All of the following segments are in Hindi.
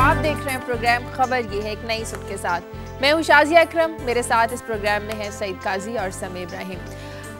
आप देख रहे हैं प्रोग्राम खबर ये है एक नई सुबह के साथ। मैं हूं शाजिया अकरम, मेरे साथ इस प्रोग्राम में है सईद काजी और समी इब्राहिम।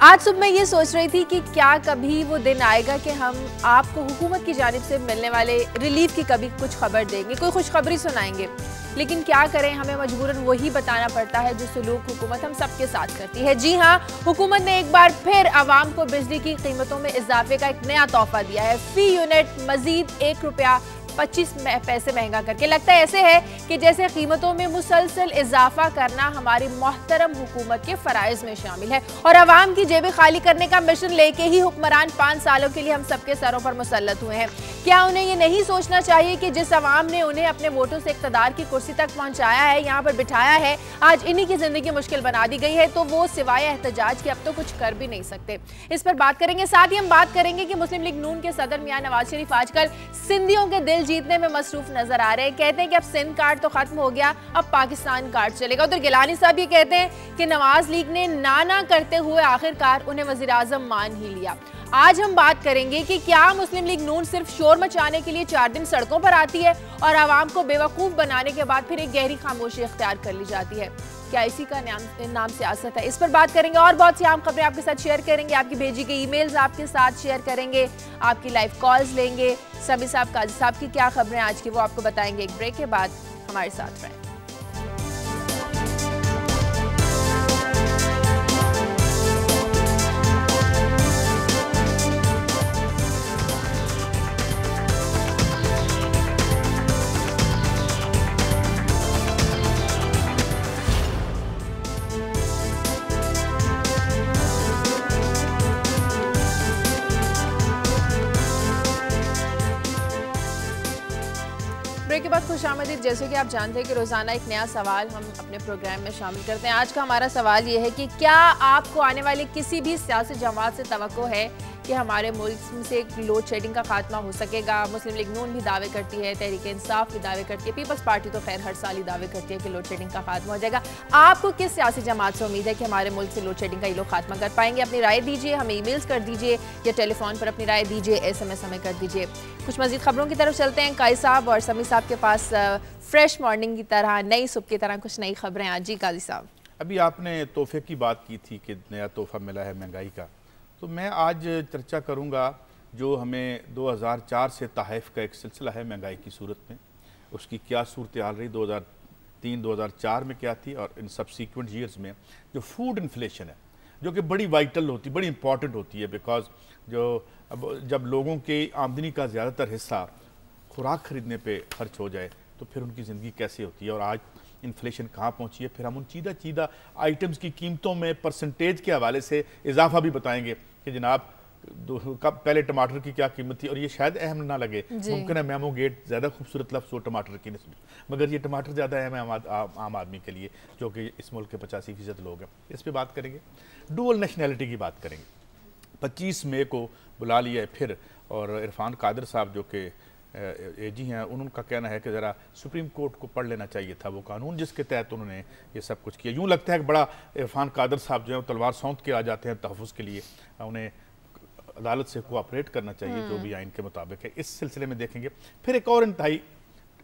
आज सुबह मैं ये सोच रही थी कि क्या कभी वो दिन आएगा कि हम आपको हुकूमत की जानिब से मिलने वाले रिलीफ की कभी कुछ खबर देंगे, कोई खुशखबरी सुनाएंगे, लेकिन क्या करें, हमें मजबूरन वही बताना पड़ता है जो सलूक हुकूमत हम सबके साथ करती है। जी हाँ, हुकूमत ने एक बार फिर आवाम को बिजली की कीमतों में इजाफे का एक नया तोहफा दिया है। फी यूनिट मजीद ₹1.25 महंगा करके। लगता है ऐसे है कि जैसे कीमतों में मुसलसल इजाफा करना हमारी मोहतरम हुकूमत के फराइज में शामिल है और आवाम की जेबें खाली करने का मिशन लेके ही हुक्मरान 5 सालों के लिए हम सबके सरों पर मुसल्लत हुए हैं। क्या उन्हें ये नहीं सोचना चाहिए कि जिस आवाम ने उन्हें अपने वोटों से इक़्तिदार की कुर्सी तक पहुंचाया है, यहाँ पर बिठाया है, आज इन्हीं की जिंदगी मुश्किल बना दी गई है, तो वो सिवाय एहतजाज के अब तो कुछ कर भी नहीं सकते। इस पर बात करेंगे। साथ ही हम बात करेंगे कि मुस्लिम लीग नून के सदर मियां नवाज शरीफ आजकल सिंधियों के दिल जीतने में मसरूफ नजर आ रहे हैं। कहते हैं कि अब सिंध कार्ड तो खत्म हो गया, अब पाकिस्तान कार्ड चलेगा। उधर गिलानी साहब ये कहते हैं कि नवाज लीग ने ना करते हुए आखिरकार उन्हें वजीर आजम मान ही लिया। आज हम बात करेंगे कि क्या मुस्लिम लीग नून सिर्फ शोर मचाने के लिए 4 दिन सड़कों पर आती है और आवाम को बेवकूफ बनाने के बाद फिर एक गहरी खामोशी इख्तियार कर ली जाती है। क्या इसी का नाम सियासत है? इस पर बात करेंगे और बहुत सी आम खबरें आपके साथ शेयर करेंगे, आपकी भेजी गई ईमेल्स आपके साथ शेयर करेंगे, आपकी लाइव कॉल्स लेंगे। सभी साहब, काजी साहब की क्या खबरें आज की वो आपको बताएंगे। एक ब्रेक के बाद हमारे साथ रहें। के बाद खुशामदीद। जैसे कि आप जानते हैं कि रोजाना एक नया सवाल हम अपने प्रोग्राम में शामिल करते हैं। आज का हमारा सवाल ये है कि क्या आपको आने वाली किसी भी सियासी जमात से तवक्को है कि हमारे मुल्क से लोड शेडिंग का खात्मा हो सकेगा? मुस्लिम लीग नून भी दावे करती है, तहरीक इंसाफ भी दावे करती है, पीपल्स पार्टी तो खैर हर साल ही दावे करती है कि लोड शेडिंग का खात्मा हो जाएगा। आपको किस सियासी जमात से उम्मीद है कि हमारे मुल्क से लोड शेडिंग का ये लोग खात्मा कर पाएंगे? अपनी राय दीजिए, हमें ईमेल्स कर दीजिए या टेलीफोन पर अपनी राय दीजिए, SMS हमें कर दीजिए। कुछ मजीद खबरों की तरफ चलते हैं। काजी साहब और समी साहब के पास फ्रेश मॉर्निंग की तरह, नई सुबह की तरह कुछ नई खबरें आज। जी काजी साहब, अभी आपने तोहफे की बात की थी कि नया तोहफा मिला है महंगाई का, तो मैं आज चर्चा करूंगा जो हमें 2004 से तहफ़ का एक सिलसिला है महंगाई की सूरत में, उसकी क्या सूरत हाल रही 2003-2004 में क्या थी, और इन सब्सिक्वेंट ईयर्स में जो फूड इन्फ्लेशन है, जो कि बड़ी वाइटल होती, बड़ी इंपॉर्टेंट होती है, बिकॉज जब लोगों की आमदनी का ज़्यादातर हिस्सा खुराक खरीदने पे खर्च हो जाए तो फिर उनकी ज़िंदगी कैसे होती है, और आज इन्फ्लेशन कहाँ पहुँची है। फिर हम उन चीदा आइटम्स की कीमतों में परसेंटेज के हवाले से इजाफा भी बताएंगे कि जनाब पहले टमाटर की क्या कीमत थी, और ये शायद अहम ना लगे, मुमकिन है मैमो गेट ज़्यादा खूबसूरत लफ्ज़ हो टमाटर की निस्बत, मगर ये टमाटर ज़्यादा अहम है आम आदमी के लिए जो कि इस मुल्क के 85% लोग हैं। इस पर बात करेंगे। डुअल नेशनैलिटी की बात करेंगे। 25 मई को बुला लिया है फिर, और इरफान कादिर साहब जो कि एजी हैं, उनका कहना है कि ज़रा सुप्रीम कोर्ट को पढ़ लेना चाहिए था वो कानून जिसके तहत उन्होंने ये सब कुछ किया। यूँ लगता है कि बड़ा इरफान कादिर साहब जो है तलवार सौंध के आ जाते हैं तहफ़्फ़ुज़ के लिए, उन्हें अदालत से कोऑपरेट करना चाहिए जो भी आइन के मुताबिक है। इस सिलसिले में देखेंगे। फिर एक और इंतहाई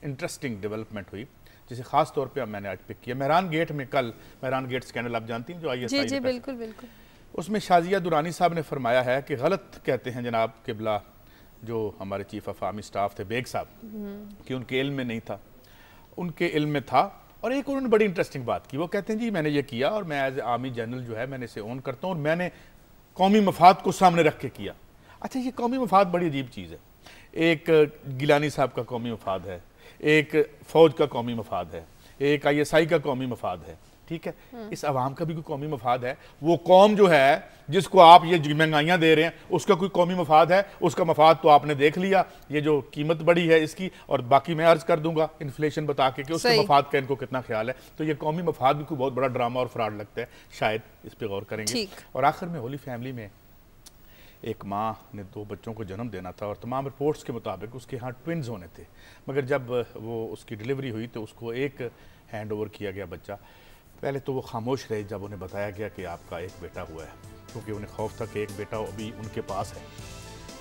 इंटरेस्टिंग डेवलपमेंट हुई जिसे खास तौर पर मैंने आज पिक किया। मेहरान गेट में कल, मेहरान गेट स्कैंडल आप जानती हैं जो ISI, जी बिल्कुल बिल्कुल, उसमें शाजिया दुरानी साहब ने फरमाया है कि गलत कहते हैं जनाब किबला जो हमारे चीफ ऑफ आर्मी स्टाफ थे बेग साहब, कि उनके इल्म में नहीं था, उनके इल्म में था। और एक उन्होंने बड़ी इंटरेस्टिंग बात की, वो कहते हैं जी मैंने ये किया और मैं एज आर्मी जनरल जो है मैंने इसे ओन करता हूँ और मैंने कौमी मफाद को सामने रख के किया। अच्छा, ये कौमी मफाद बड़ी अजीब चीज़ है। एक गिलानी साहब का कौमी मफाद है, एक फ़ौज का कौमी मफाद है, एक ISI का कौमी मफाद है, ठीक है, इस आवाम का भी कोई कौमी मफाद है? वो कौम जो है जिसको आप ये महंगाइयाँ दे रहे हैं उसका कोई कौमी मफाद है? उसका मफाद तो आपने देख लिया, ये जो कीमत बढ़ी है इसकी, और बाकी मैं अर्ज कर दूंगा इन्फ्लेशन बता के कि उसके मफाद का इनको कितना ख्याल है। तो ये कौमी मफाद भी कोई बहुत बड़ा ड्रामा और फ्रॉड लगता है, शायद इस पर गौर करेंगे। और आखिर में होली फैमिली में एक माँ ने 2 बच्चों को जन्म देना था और तमाम रिपोर्ट्स के मुताबिक उसके यहाँ ट्विन्स होने थे, मगर जब वो उसकी डिलीवरी हुई तो उसको एक हैंड ओवर किया गया बच्चा। पहले तो वो खामोश रहे जब उन्हें बताया गया कि आपका एक बेटा हुआ है, क्योंकि उन्हें खौफ था कि एक बेटा अभी उनके पास है।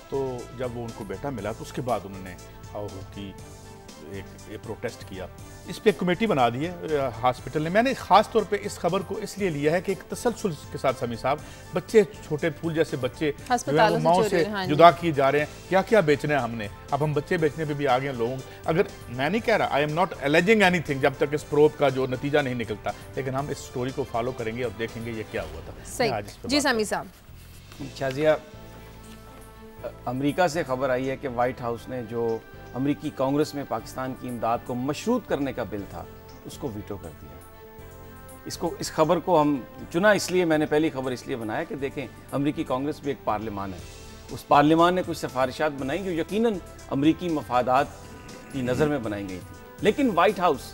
तो जब वो उनको बेटा मिला तो उसके बाद उन्होंने हाउ की एक प्रोटेस्ट किया। इस पे कमेटी बना दी है हॉस्पिटल ने। मैंने ख़ास तौर पे इस खबर को इसलिए लिया है कि एक तसलसल के साथ समी साहब, बच्चे छोटे फूल जैसे बच्चे जो है वो माओ से जुदा किए जा रहे हैं। क्या क्या बेचना है हमने, अब हम बच्चे बेचने पे भी आ गए हैं लोगों। अगर मैं नहीं कह रहा, I am not aliasing anything जब तक इस प्रोब का जो नतीजा नहीं निकलता, लेकिन हम इस स्टोरी को फॉलो करेंगे और देखेंगे ये क्या हुआ था। सही जी समी साहब। शाजिया, अमेरिका से खबर आई है कि वाइट हाउस ने जो अमेरिकी कांग्रेस में पाकिस्तान की इमदाद को मशरूत करने का बिल था उसको वीटो कर दिया। इस खबर को हम चुना इसलिए, मैंने पहली खबर इसलिए बनाया कि देखें अमेरिकी कांग्रेस भी एक पार्लियामान है, उस पार्लियामान ने कुछ सिफारिशात बनाई जो यकीनन अमेरिकी मफादात की नज़र में बनाई गई थी। लेकिन वाइट हाउस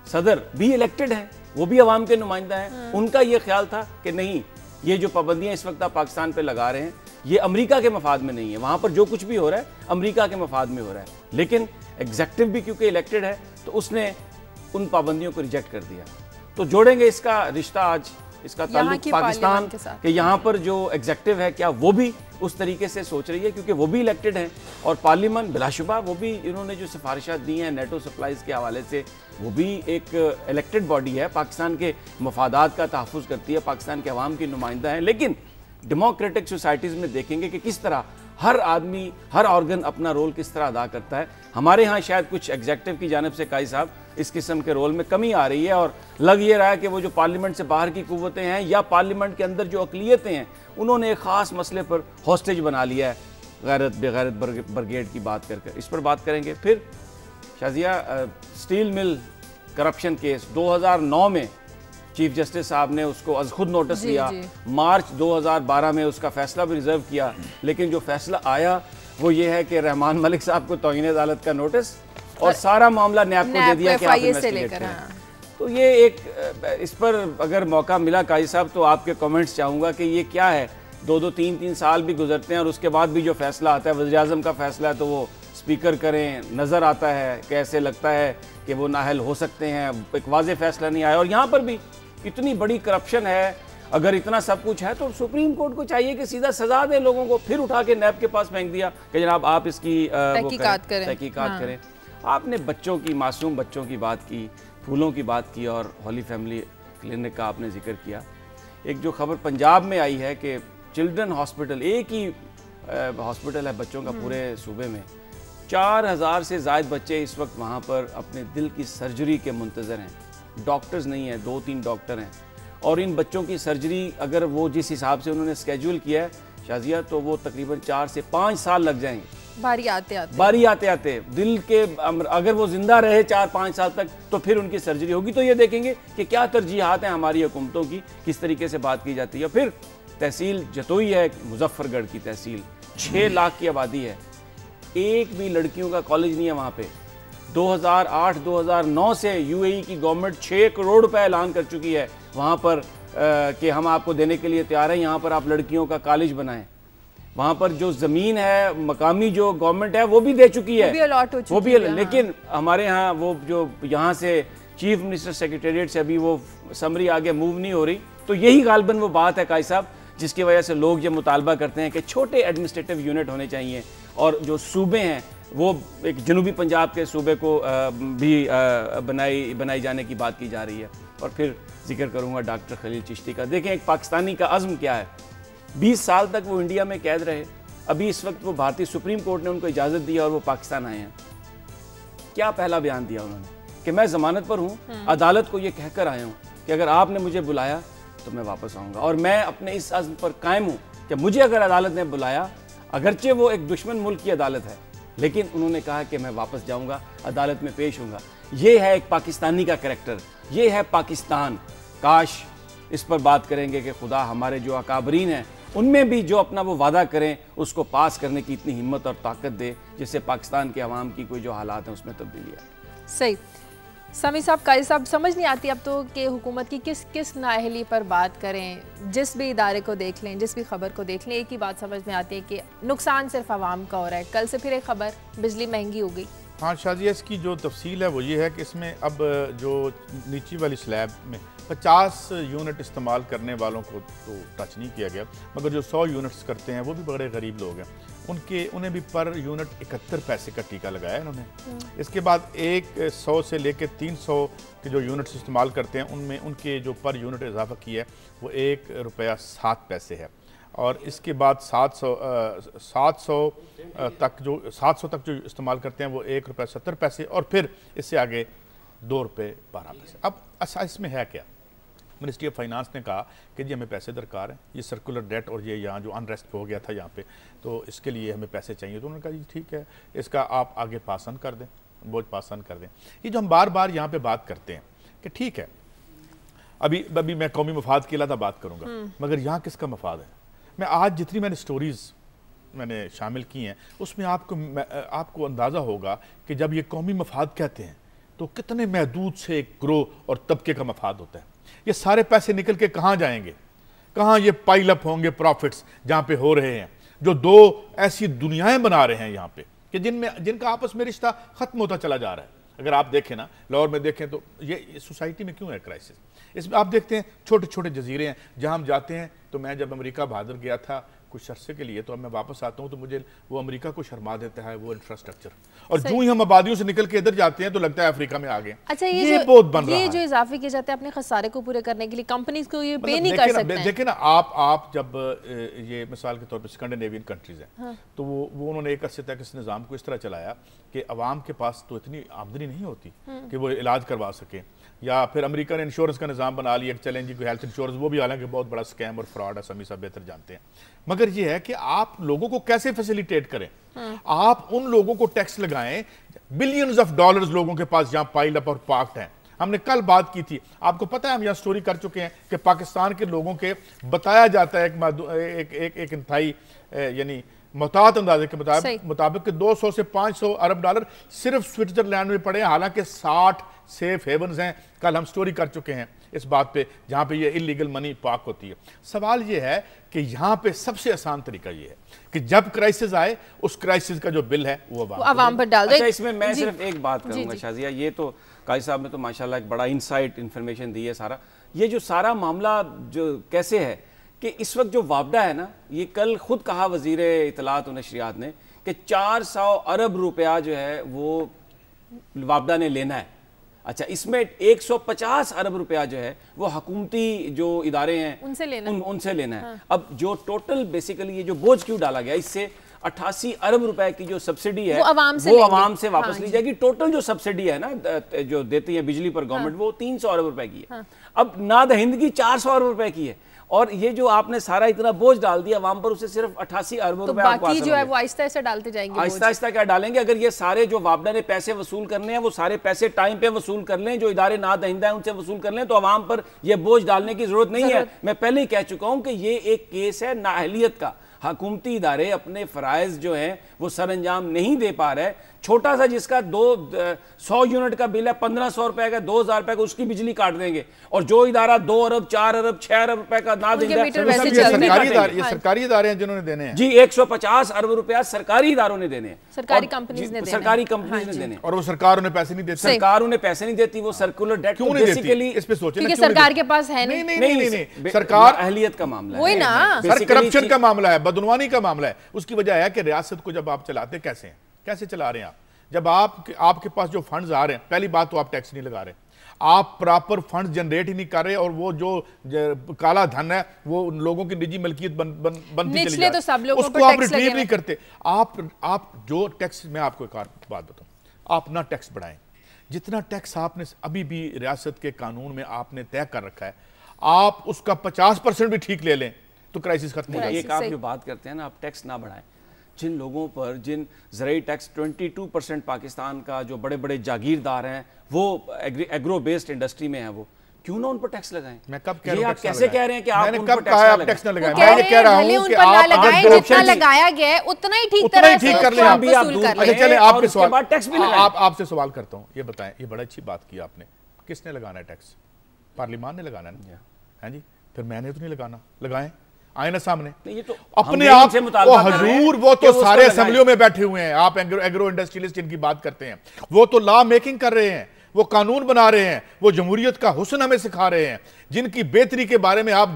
सदर भी इलेक्टेड हैं, वो भी अवाम के नुमाइंदा हैं। उनका ये ख्याल था कि नहीं, ये जो पाबंदियाँ इस वक्त आप पाकिस्तान पे लगा रहे हैं ये अमेरिका के मफाद में नहीं है, वहाँ पर जो कुछ भी हो रहा है अमेरिका के मफाद में हो रहा है। लेकिन एग्जेक्टिव भी क्योंकि इलेक्टेड है तो उसने उन पाबंदियों को रिजेक्ट कर दिया। तो जोड़ेंगे इसका रिश्ता आज, इसका ताल्लुक पाकिस्तान के यहाँ पर जो एग्जेक्टिव है क्या वो भी उस तरीके से सोच रही है, क्योंकि वो भी इलेक्टेड हैं और पार्लियामेंट बिलाशुबा वो भी, इन्होंने जो सिफारिशात दी हैं नेटो सप्लाईज़ के हवाले से, वो भी एक इलेक्टेड बॉडी है, पाकिस्तान के मफादात का तहफ़्फ़ुज़ करती है, पाकिस्तान के अवाम की नुमाइंदा है। लेकिन डेमोक्रेटिक सोसाइटीज़ में देखेंगे कि किस तरह हर आदमी, हर ऑर्गन अपना रोल किस तरह अदा करता है। हमारे यहाँ शायद कुछ एग्जेक्टिव की जानिब से काई साहब इस किस्म के रोल में कमी आ रही है और लग ये रहा है कि वो जो पार्लियामेंट से बाहर की कुव्वतें हैं या पार्लियामेंट के अंदर जो अक़लियतें हैं उन्होंने एक ख़ास मसले पर हॉस्टेज बना लिया है। गैरत बेगैरत ब्रिगेड की बात करके इस पर बात करेंगे। फिर Shazia, steel mill corruption case 2009 में चीफ जस्टिस साहब ने उसको अज खुद नोटिस लिया, मार्च 2012 में उसका फैसला भी रिजर्व किया, लेकिन जो फैसला आया वो ये है कि रहमान मलिक साहब को तौहीन अदालत का नोटिस और सारा मामला नैब को दे दिया कि आप इन्वेस्टिगेट करें। तो ये एक, इस पर अगर मौका मिला काजी साहब तो आपके कमेंट्स चाहूँगा कि ये क्या है, 2-2, 3-3 साल भी गुजरते हैं और उसके बाद भी जो फैसला आता है, वज़ीर-ए-आज़म का फैसला है तो वो स्पीकर करें, नज़र आता है कि ऐसे लगता है कि वो नाअहल हो सकते हैं, एक वाज़ेह फैसला नहीं आया। और यहाँ पर भी इतनी बड़ी करप्शन है, अगर इतना सब कुछ है तो सुप्रीम कोर्ट को चाहिए कि सीधा सजा दे लोगों को, फिर उठा के नैब के पास फेंक दिया कि जनाब आप इसकी तहकीकात करें। आपने बच्चों की, मासूम बच्चों की बात की, फूलों की बात की और हॉली फैमिली क्लिनिक का आपने जिक्र किया। एक जो खबर पंजाब में आई है कि चिल्ड्रन हॉस्पिटल, एक ही हॉस्पिटल है बच्चों का पूरे सूबे में, 4000 से ज़ायद बच्चे इस वक्त वहाँ पर अपने दिल की सर्जरी के मुंतज़र हैं। डॉक्टर्स नहीं हैं, 2-3 डॉक्टर हैं और इन बच्चों की सर्जरी अगर वो जिस हिसाब से उन्होंने स्केड्यूल किया है शाजिया, तो वो तकरीबन 4 से 5 साल लग जाएंगे बारी आते आते दिल के। अगर वो जिंदा रहे 4-5 साल तक तो फिर उनकी सर्जरी होगी। तो ये देखेंगे कि क्या तरजीहात हैं हमारी हुकूमतों की, किस तरीके से बात की जाती है। फिर तहसील जतोई है, मुजफ्फरगढ़ की तहसील, 6 लाख की आबादी है, एक भी लड़कियों का कॉलेज नहीं है वहाँ पे। 2008-2009 से यूएई की गवर्नमेंट 6 करोड़ रुपए ऐलान कर चुकी है वहाँ पर कि हम आपको देने के लिए तैयार हैं, यहाँ पर आप लड़कियों का कॉलेज बनाएं। वहाँ पर जो ज़मीन है मकामी जो गवर्नमेंट है वो भी दे चुकी है, वो भी लेकिन हमारे यहाँ वो जो यहाँ से चीफ मिनिस्टर सेक्रेटेरिएट से अभी वो समरी आगे मूव नहीं हो रही। तो यही गालबन वो बात है काई साहब जिसकी वजह से लोग ये मुतालबा करते हैं कि छोटे एडमिनिस्ट्रेटिव यूनिट होने चाहिए और जो सूबे हैं वो एक जनूबी पंजाब के सूबे को भी बनाई जाने की बात की जा रही है। और फिर जिक्र करूँगा डॉक्टर खलील चिश्ती का। देखें एक पाकिस्तानी का अज़्म क्या है, 20 साल तक वो इंडिया में कैद रहे, अभी इस वक्त वो भारतीय सुप्रीम कोर्ट ने उनको इजाज़त दी और वो पाकिस्तान आए हैं। क्या पहला बयान दिया उन्होंने कि मैं ज़मानत पर हूँ, अदालत को ये कहकर आया हूँ कि अगर आपने मुझे बुलाया तो मैं वापस आऊँगा और मैं अपने इस अज़्म पर कायम हूँ कि मुझे अगर अदालत ने बुलाया, अगरचे वो एक दुश्मन मुल्क की अदालत है, लेकिन उन्होंने कहा कि मैं वापस जाऊँगा, अदालत में पेश होऊंगा। ये है एक पाकिस्तानी का करैक्टर, ये है पाकिस्तान। काश इस पर बात करेंगे कि खुदा हमारे जो अकाबरीन हैं उनमें भी जो अपना वो वादा करें उसको पास करने की इतनी हिम्मत और ताकत दे जिससे पाकिस्तान के अवाम की कोई जो हालात हैं उसमें तब्दीली आए। सही समी साहब, काजी साहब, समझ नहीं आती अब तो कि हुकूमत की किस नाअहली पर बात करें। जिस भी इदारे को देख लें, जिस भी खबर को देख लें, एक ही बात समझ में आती है कि नुकसान सिर्फ आवाम का हो रहा है। कल से फिर एक खबर, बिजली महंगी हो गई। हाँ शाजिया, इसकी जो तफसील है वो ये है कि इसमें अब जो नीची वाली स्लैब में 50 यूनिट इस्तेमाल करने वालों को तो टच नहीं किया गया, मगर जो 100 यूनिट्स करते हैं वो भी बड़े गरीब लोग हैं, उन्हें भी पर यूनिट 71 पैसे का टीका लगाया इन्होंने। इसके बाद 100 से लेकर 300 के जो यूनिट्स इस्तेमाल करते हैं उनमें उनके जो पर यूनिट इजाफा किया है वो ₹1.07 है। और इसके बाद 700 तक जो इस्तेमाल करते हैं वो ₹1.70 और फिर इससे आगे ₹2.12। अब अच्छा इसमें है क्या? मिनिस्ट्री ऑफ फाइनेंस ने कहा कि जी हमें पैसे दरकार हैं, ये सर्कुलर डेट और ये यहाँ जो अनरेस्ट हो गया था यहाँ पे, तो इसके लिए हमें पैसे चाहिए। तो उन्होंने कहा जी ठीक है, इसका आप आगे पास ऑन कर दें, बोझ पास ऑन कर दें। ये जो हम बार बार यहाँ पे बात करते हैं कि ठीक है, अभी मैं कौमी मफाद के अलावा बात करूँगा, मगर यहाँ किसका मफाद है? मैं आज जितनी मैंने स्टोरीज़ मैंने शामिल की हैं उसमें आपको अंदाज़ा होगा कि जब ये कौमी मफाद कहते हैं तो कितने महदूद से एक ग्रोह और तबके का मफाद होता है। ये सारे पैसे निकल के कहाँ जाएंगे? कहाँ ये पाइल अप होंगे प्रॉफिट्स जहाँ पे हो रहे हैं, जो दो ऐसी दुनियाएं बना रहे हैं यहाँ पे कि जिनका आपस में रिश्ता खत्म होता चला जा रहा है। अगर आप देखें ना, लाहौर में देखें तो ये सोसाइटी में क्यों है क्राइसिस? इसमें आप देखते हैं छोटे छोटे जजीरे हैं जहाँ हम जाते हैं। तो मैं जब अमेरिका बहादुर गया था कुछ अरसे के लिए, तो अब मैं वापस आता हूँ तो मुझे वो अमेरिका को शर्मा देता है वो इंफ्रास्ट्रक्चर, और जो ही हम आबादियों से निकल के इधर जाते हैं तो लगता है अफ्रीका में आ गए। अच्छा, ये बहुत बन रहा है। ये जो इजाफे किए जाते हैं अपने खसारे को पूरे करने के लिए, कंपनीज को ये पे नहीं कर सकते हैं। देखिए ना, आप जब ये मिसाल के तौर पर स्कैंडिनेवियन कंट्रीज हैं, तो वो उन्होंने एक अरसे तक इस निज़ाम को इस तरह चलाया कि अवाम के पास तो इतनी आमदनी नहीं होती कि वो इलाज करवा सके, या फिर अमेरिका ने इंश्योरेंस का निज़ाम बना लिया, चैलेंज कोई हेल्थ इंश्योरेंस, वो भी हालांकि बहुत बड़ा स्कैम और फ्रॉड है, सभी सब बेहतर जानते हैं। मगर ये है कि आप लोगों को कैसे फैसिलिटेट करें। आप उन लोगों को टैक्स लगाएं, बिलियंस ऑफ डॉलर्स लोगों के पास जहां पाइल अप और पार्क्ड हैं। हमने कल बात की थी, आपको पता है हम यहाँ स्टोरी कर चुके हैं कि पाकिस्तान के लोगों के बताया जाता है एक इंतहाई यानी मुताद अंदाजे के मुताबिक 200 से 500 अरब डॉलर सिर्फ स्विट्जरलैंड में पड़े, हालांकि 60 सेफ हेवन्स हैं। कल हम स्टोरी कर चुके हैं इस बात पे जहां पे ये इलीगल मनी पार्क होती है। सवाल ये है कि यहां पे सबसे आसान तरीका ये है कि जब क्राइसिस आए उस क्राइसिस का जो बिल है वो अवाम पर डाल दो। अच्छा, इसमें मैं सिर्फ एक बात करूंगा शाजिया, ये तो काजी साहब ने तो माशाल्लाह एक बड़ा इनसाइट इन्फॉर्मेशन दी है। सारा ये जो सारा मामला जो कैसे है कि इस वक्त जो वापडा है ना, ये कल खुद कहा वजीर इतलात और नशरियात ने कि 400 अरब रुपया जो है वो वापडा ने लेना है। अच्छा, इसमें 150 अरब रुपया जो है वो हुकूमती जो इदारे हैं उनसे लेना है। हाँ। अब जो टोटल बेसिकली ये जो बोझ क्यों डाला गया, इससे 88 अरब रुपए की जो सब्सिडी है वो आवाम से वापस ली जाएगी। टोटल जो सब्सिडी है ना जो देती है बिजली पर गवर्नमेंट, वो 300 अरब रुपए की है। अब नाद हिंद की 400 अरब रुपए की है, और ये जो आपने सारा इतना बोझ डाल दिया आवाम पर, उसे सिर्फ 88 अरब रुपए बाकी जो है वो आहिस्ता आहिस्ता डालते जाएंगे। आहिस्ता आहिस्ता क्या डालेंगे? अगर ये सारे जो वापडा ने पैसे वसूल करने हैं वो सारे पैसे टाइम पे वसूल कर लें, जो इदारे नादहिंदा है उनसे वसूल कर लें, तो आवाम पर ये बोझ डालने की जरूरत नहीं है। मैं पहले ही कह चुका हूं कि ये एक केस है नाअहलियत का। हुकूमती इदारे अपने फ़राइज़ जो हैं वो सर अंजाम नहीं दे पा रहे। छोटा सा जिसका 100 यूनिट का बिल है, 1500 रुपए का, 2000 रुपए का, उसकी बिजली काट देंगे। और जो इदारा 2 अरब 4 अरब 6 अरब रुपए का ना देंगे, ये सरकारी इदारे हैं जिन्होंने देने हैं जी। 150 अरब रुपया सरकारी इदारों ने देने हैं, सरकारी कंपनीज ने देने, और वो सरकार उन्हें पैसे नहीं देती। सरकार उन्हें पैसे नहीं देती। वो सर्कुलर डेट क्यों नहीं देती? इस पे सोचें, क्योंकि सरकार के पास है नहीं, सरकार अहलियत का मामला है, वही ना, सर करप्शन का मामला है, बदनवानी का मामला है। उसकी वजह है कि रियासत को जब आप चलाते कैसे हैं, कैसे चला रहे हैं आप? जब आपके पास जो फंड्स आ रहे हैं, पहली बात तो आप टैक्स नहीं लगा रहे, आप प्रॉपर फंड जनरेट ही नहीं कर रहे, और वो जो काला धन है वो लोगों की निजी मलकियत बनती चली जा रही है, उसको आप रिट्रीव नहीं करते। आप जो टैक्स, मैं आपको एक और बात बताऊं, आप ना टैक्स बढ़ाएं। जितना टैक्स आपने अभी भी रियासत के कानून में आपने तय कर रखा है, आप उसका 50% भी ठीक ले लें तो क्राइसिस खत्म हो जाएगी। एक आप जो बात करते हैं ना, आप टैक्स ना बढ़ाएं। जिन लोगों पर जिन ज़राई टैक्स 22% पाकिस्तान का जो बड़े बड़े जागीरदार हैं वो एग्रो बेस्ड इंडस्ट्री में है, वो क्यों ना उन पर टैक्स लगाएं? मैं कब कह रहा हूं, आप कैसे कह रहे हैं कि आप मैंने उन कब पर कहा आप टैक्स ना लगाएं? मैं कह रहा हूं कि आप अगर जितना लगाया गया है उतना ही ठीक तरह से कर लें। अच्छा चले, आपके सवाल, टैक्स भी आपसे सवाल करता हूं, ये बताएं, ये बड़ा अच्छी बात की आपने, किसने लगाना है टैक्स? पार्लियामान ने लगाना है, हैं जी? फिर मैंने तो नहीं लगाना, लगाएं, आए ना सामने। ये तो अपने आप वो हजूर, वो तो सारे असेंबलियों में बैठे हुए हैं। आप एग्रो इंडस्ट्रियलिस्ट जिनकी बात करते हैं, वो तो लॉ मेकिंग कर रहे हैं, वो कानून बना रहे हैं, वो जमहूरियत का हुस्न हमें सिखा रहे हैं, जिनकी बेहतरी के बारे में आप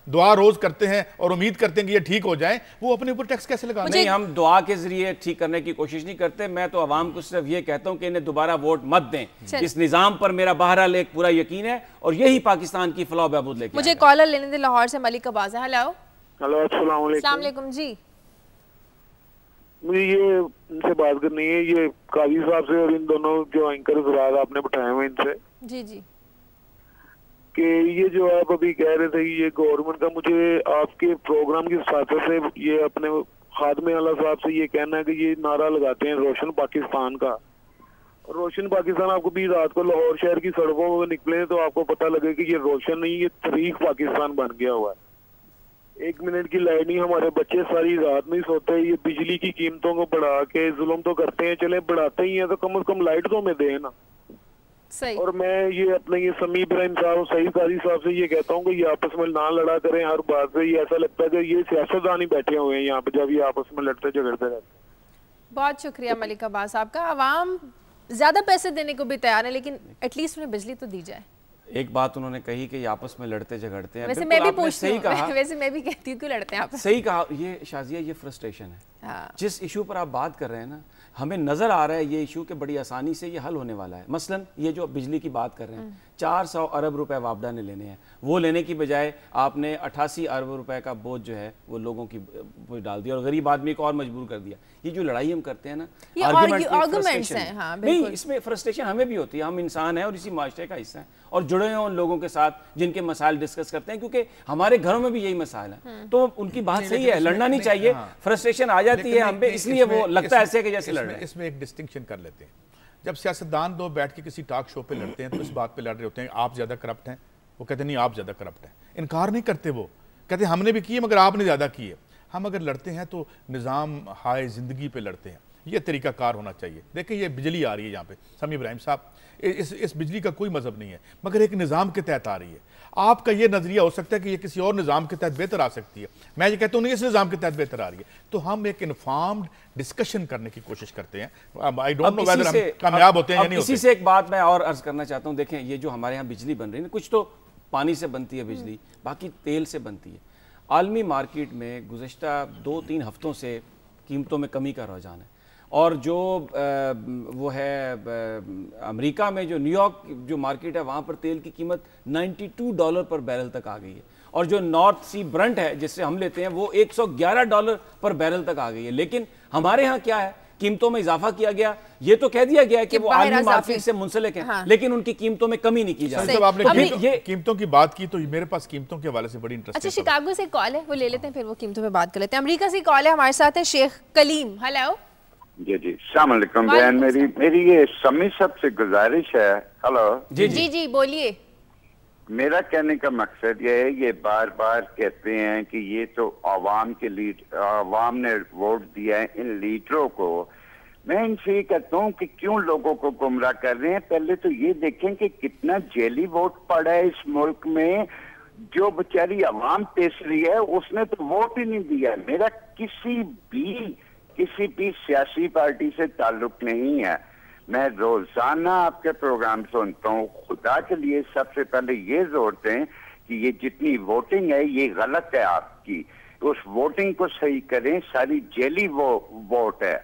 दुआ रोज करते हैं और उम्मीद करते हैं कि ये ठीक हो जाए, वो अपने ऊपर टैक्स कैसे लगा? नहीं, हम दुआ के जरिए ठीक करने की कोशिश नहीं करते। मैं तो आवाम को सिर्फ ये कहता हूं कि इन्हें दोबारा वोट मत दें। इस निजाम पर मेरा बहरहाल एक पूरा यकीन है और यही पाकिस्तान की फलाह बहबूद लेके मुझे कॉलर लेने दे, लाहौर से मलिक अब्बास है। हेलो अस्सलाम वालेकुम जी। मुझे ये इनसे बात करनी है, ये काजी साहब से और इन दोनों जो एंकर हजरात आपने बताए हुए इनसे जी जी कि ये जो आप अभी कह रहे थे ये गवर्नमेंट का, मुझे आपके प्रोग्राम की साथ से ये अपने खादमे आला साहब से ये कहना है कि ये नारा लगाते हैं रोशन पाकिस्तान का। रोशन पाकिस्तान, आपको भी रात को लाहौर शहर की सड़कों में निकले तो आपको पता लगे कि ये रोशन नहीं, ये तरीक पाकिस्तान बन गया हुआ है। 1 मिनट की लाइट नहीं, हमारे बच्चे सारी रात नहीं सोते। ये बिजली की कीमतों को बढ़ा के जुल्म तो करते हैं, चले बढ़ाते ही हैं तो कम से कम लाइट तो हमें दें ना। सही। और मैं ये अपने ये समी इब्राहिम साहब और सईद काजी साहब से ये कहता हूँ कि ये आपस में ना लड़ा करें हर बात से। ये ऐसा लगता है कि ये सियासतदान ही बैठे हुए हैं यहाँ पे जब ये आपस में लड़ते झगड़ते रहते हैं। बहुत शुक्रिया मलिक अब्बास आपका। आवाम ज्यादा पैसे देने को भी तैयार है, लेकिन एटलीस्ट उन्हें बिजली तो दी जाए। एक बात उन्होंने कही कि ये आपस में लड़ते झगड़ते हैं। वैसे मैं भी पूछती सही कहा, हूँ, वैसे मैं भी कहती हूँ क्यों लड़ते हैं आप? सही कहा। ये शाजिया, ये फ्रस्ट्रेशन है। हाँ। जिस इशू पर आप बात कर रहे हैं ना, हमें नजर आ रहा है ये इशू के बड़ी आसानी से ये हल होने वाला है। मसलन ये जो बिजली की बात कर रहे हैं, 400 अरब रुपए वापडा ने लेने हैं, वो लेने की बजाय आपने 88 अरब रुपए का बोझ जो है वो लोगों की बोझ डाल दिया और गरीब आदमी को और मजबूर कर दिया। ये जो लड़ाई हम करते हैं ना, ये आर्गुमेंट्स हैं। हाँ, नहीं, इसमें फ्रस्ट्रेशन हमें भी होती है। हम इंसान हैं और इसी माशरे का हिस्सा है और जुड़े हैं उन लोगों के साथ जिनके मसाइल डिस्कस करते हैं, क्योंकि हमारे घरों में भी यही मसाइल है। तो उनकी बात सही है, लड़ना नहीं चाहिए। फ्रस्ट्रेशन आ जाती है हम पे, इसलिए वो लगता है ऐसे कि जैसे लड़ रहे हैं। इसमें एक डिस्टिंक्शन कर लेते हैं। जब सियासतदान दो बैठ के किसी टॉक शो पे लड़ते हैं तो इस बात पे लड़ रहे होते हैं आप ज्यादा करप्ट हैं, वो कहते हैं नहीं आप ज्यादा करप्ट हैं। इनकार नहीं करते, वो कहते हैं हमने भी किए मगर आपने ज्यादा किए। हम अगर लड़ते हैं तो निज़ाम हाय जिंदगी पे लड़ते हैं। ये तरीका कार होना चाहिए। देखिए ये बिजली आ रही है यहाँ पे, समी इब्राहिम साहब, इस बिजली का कोई मजहब नहीं है मगर एक निज़ाम के तहत आ रही है। आपका ये नजरिया हो सकता है कि ये किसी और निज़ाम के तहत बेहतर आ सकती है, मैं ये कहता हूँ नहीं इस निज़ाम के तहत बेहतर आ रही है। तो हम एक इन्फॉर्म्ड डिस्कशन करने की कोशिश करते हैं। आई डोंट नो वेदर हम कामयाब होते हैं या नहीं होते। इसी से एक बात मैं और अर्ज करना चाहता हूँ। देखें ये जो हमारे यहाँ बिजली बन रही है, कुछ तो पानी से बनती है बिजली, बाकी तेल से बनती है। आलमी मार्केट में गुज़श्ता 2-3 हफ्तों से कीमतों में कमी का रुझान है और जो वो है अमेरिका में जो न्यूयॉर्क जो मार्केट है वहाँ पर तेल की कीमत $92 पर बैरल तक आ गई है और जो नॉर्थ सी ब्रंट है जिससे हम लेते हैं वो $111 पर बैरल तक आ गई है। लेकिन हमारे यहाँ क्या है, कीमतों में इजाफा किया गया, ये तो कह दिया गया है कि वो आलमी मार्केट से मुंसलिक है। हाँ। लेकिन उनकी कीमतों में कमी नहीं की जा रही। जब आपने कीमतों की बात की तो मेरे पास कीमतों के हवाले से बड़ी इंटरेस्टिंग। अच्छा, शिकागो से कॉल है, वो ले लेते हैं फिर वो कीमतों पे बात कर लेते हैं। अमेरिका से कॉल है, हमारे साथ है शेख कलीम। हेलो जी जी, अस्सलाम वालेकुम बहन। मेरी ये समी सबसे गुजारिश है। हेलो जी जी जी बोलिए। मेरा कहने का मकसद ये है, ये बार बार कहते हैं कि ये तो आवाम ने वोट दिया है इन लीडरों को। मैं इनसे ये कहता हूँ कि क्यों लोगों को गुमराह कर रहे हैं। पहले तो ये देखें कि कितना जेली वोट पड़ा है इस मुल्क में। जो बेचारी आवाम पेश रही है उसने तो वोट ही नहीं दिया। मेरा किसी भी सियासी पार्टी से ताल्लुक नहीं है। मैं रोजाना आपके प्रोग्राम सुनता हूँ। खुदा के लिए सबसे पहले ये जोर दें कि ये जितनी वोटिंग है ये गलत है आपकी, उस वोटिंग को सही करें। सारी जेली वोट है,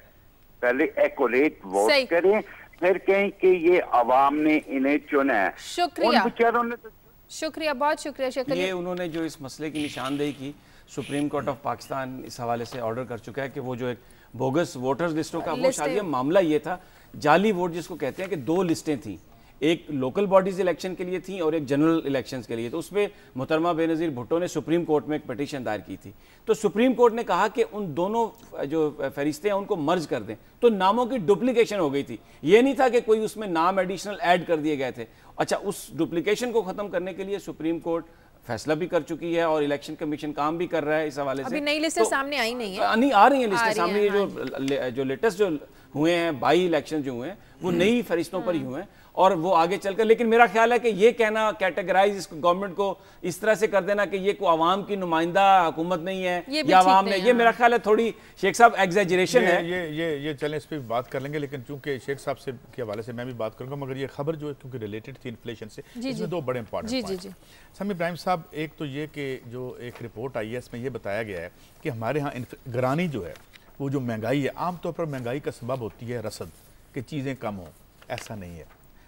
पहले एक्यूरेट वोट करें फिर कहें कि ये आवाम ने इन्हें चुना है। शुक्रिया, उन बेचारों ने तो शुक्रिया, बहुत शुक्रिया शेख कलीम। ये उन्होंने जो इस मसले की निशानदेही की, सुप्रीम कोर्ट ऑफ पाकिस्तान इस हवाले से ऑर्डर कर चुका है कि वो जो एक बोगस वोटर्स लिस्टों का वो शायद मामला ये था, जाली वोट जिसको कहते हैं कि 2 लिस्टें थी, एक लोकल बॉडीज इलेक्शन के लिए थी और एक जनरल इलेक्शंस के लिए। तो उसमें मोहतरमा बेनज़ीर भुट्टो ने सुप्रीम कोर्ट में एक पिटीशन दायर की थी। तो सुप्रीम कोर्ट ने कहा कि उन दोनों जो फहरिस्तें हैं उनको मर्ज कर दें। तो नामों की डुप्लीकेशन हो गई थी, ये नहीं था कि कोई उसमें नाम एडिशनल ऐड कर दिए गए थे। अच्छा, उस डुप्लीकेशन को खत्म करने के लिए सुप्रीम कोर्ट फैसला भी कर चुकी है और इलेक्शन कमीशन काम भी कर रहा है इस हवाले से। अभी नई लिस्टें सामने आई नहीं है, नहीं आ रही हैं लिस्टें सामने। ये जो लेटेस्ट जो हुए हैं, बाई इलेक्शन जो हुए हैं वो नई फरिश्तों पर ही हुए हैं और वो आगे चलकर, लेकिन मेरा ख्याल है कि ये कहना, कैटेगराइज इस गवर्नमेंट को इस तरह से कर देना कि ये कोई आवाम की नुमाइंदा हुकूमत नहीं है या आवाम ने, ये मेरा ख्याल है थोड़ी शेख साहब एग्जैजरेशन है। ये चलें, इस पर बात कर लेंगे, लेकिन चूंकि शेख साहब से के हवाले से मैं भी बात करूंगा, मगर ये खबर जो है क्योंकि रिलेटेड थी इन्फ्लेशन से, इसमें दो बड़े इंपॉर्टेंट समी इब्राहिम साहब, एक तो ये कि जो एक रिपोर्ट आई है इसमें यह बताया गया है कि हमारे यहाँ गिरानी जो है वो जो महंगाई है, आमतौर पर महंगाई का सबब होती है रसद, कि चीज़ें कम हों, ऐसा नहीं है।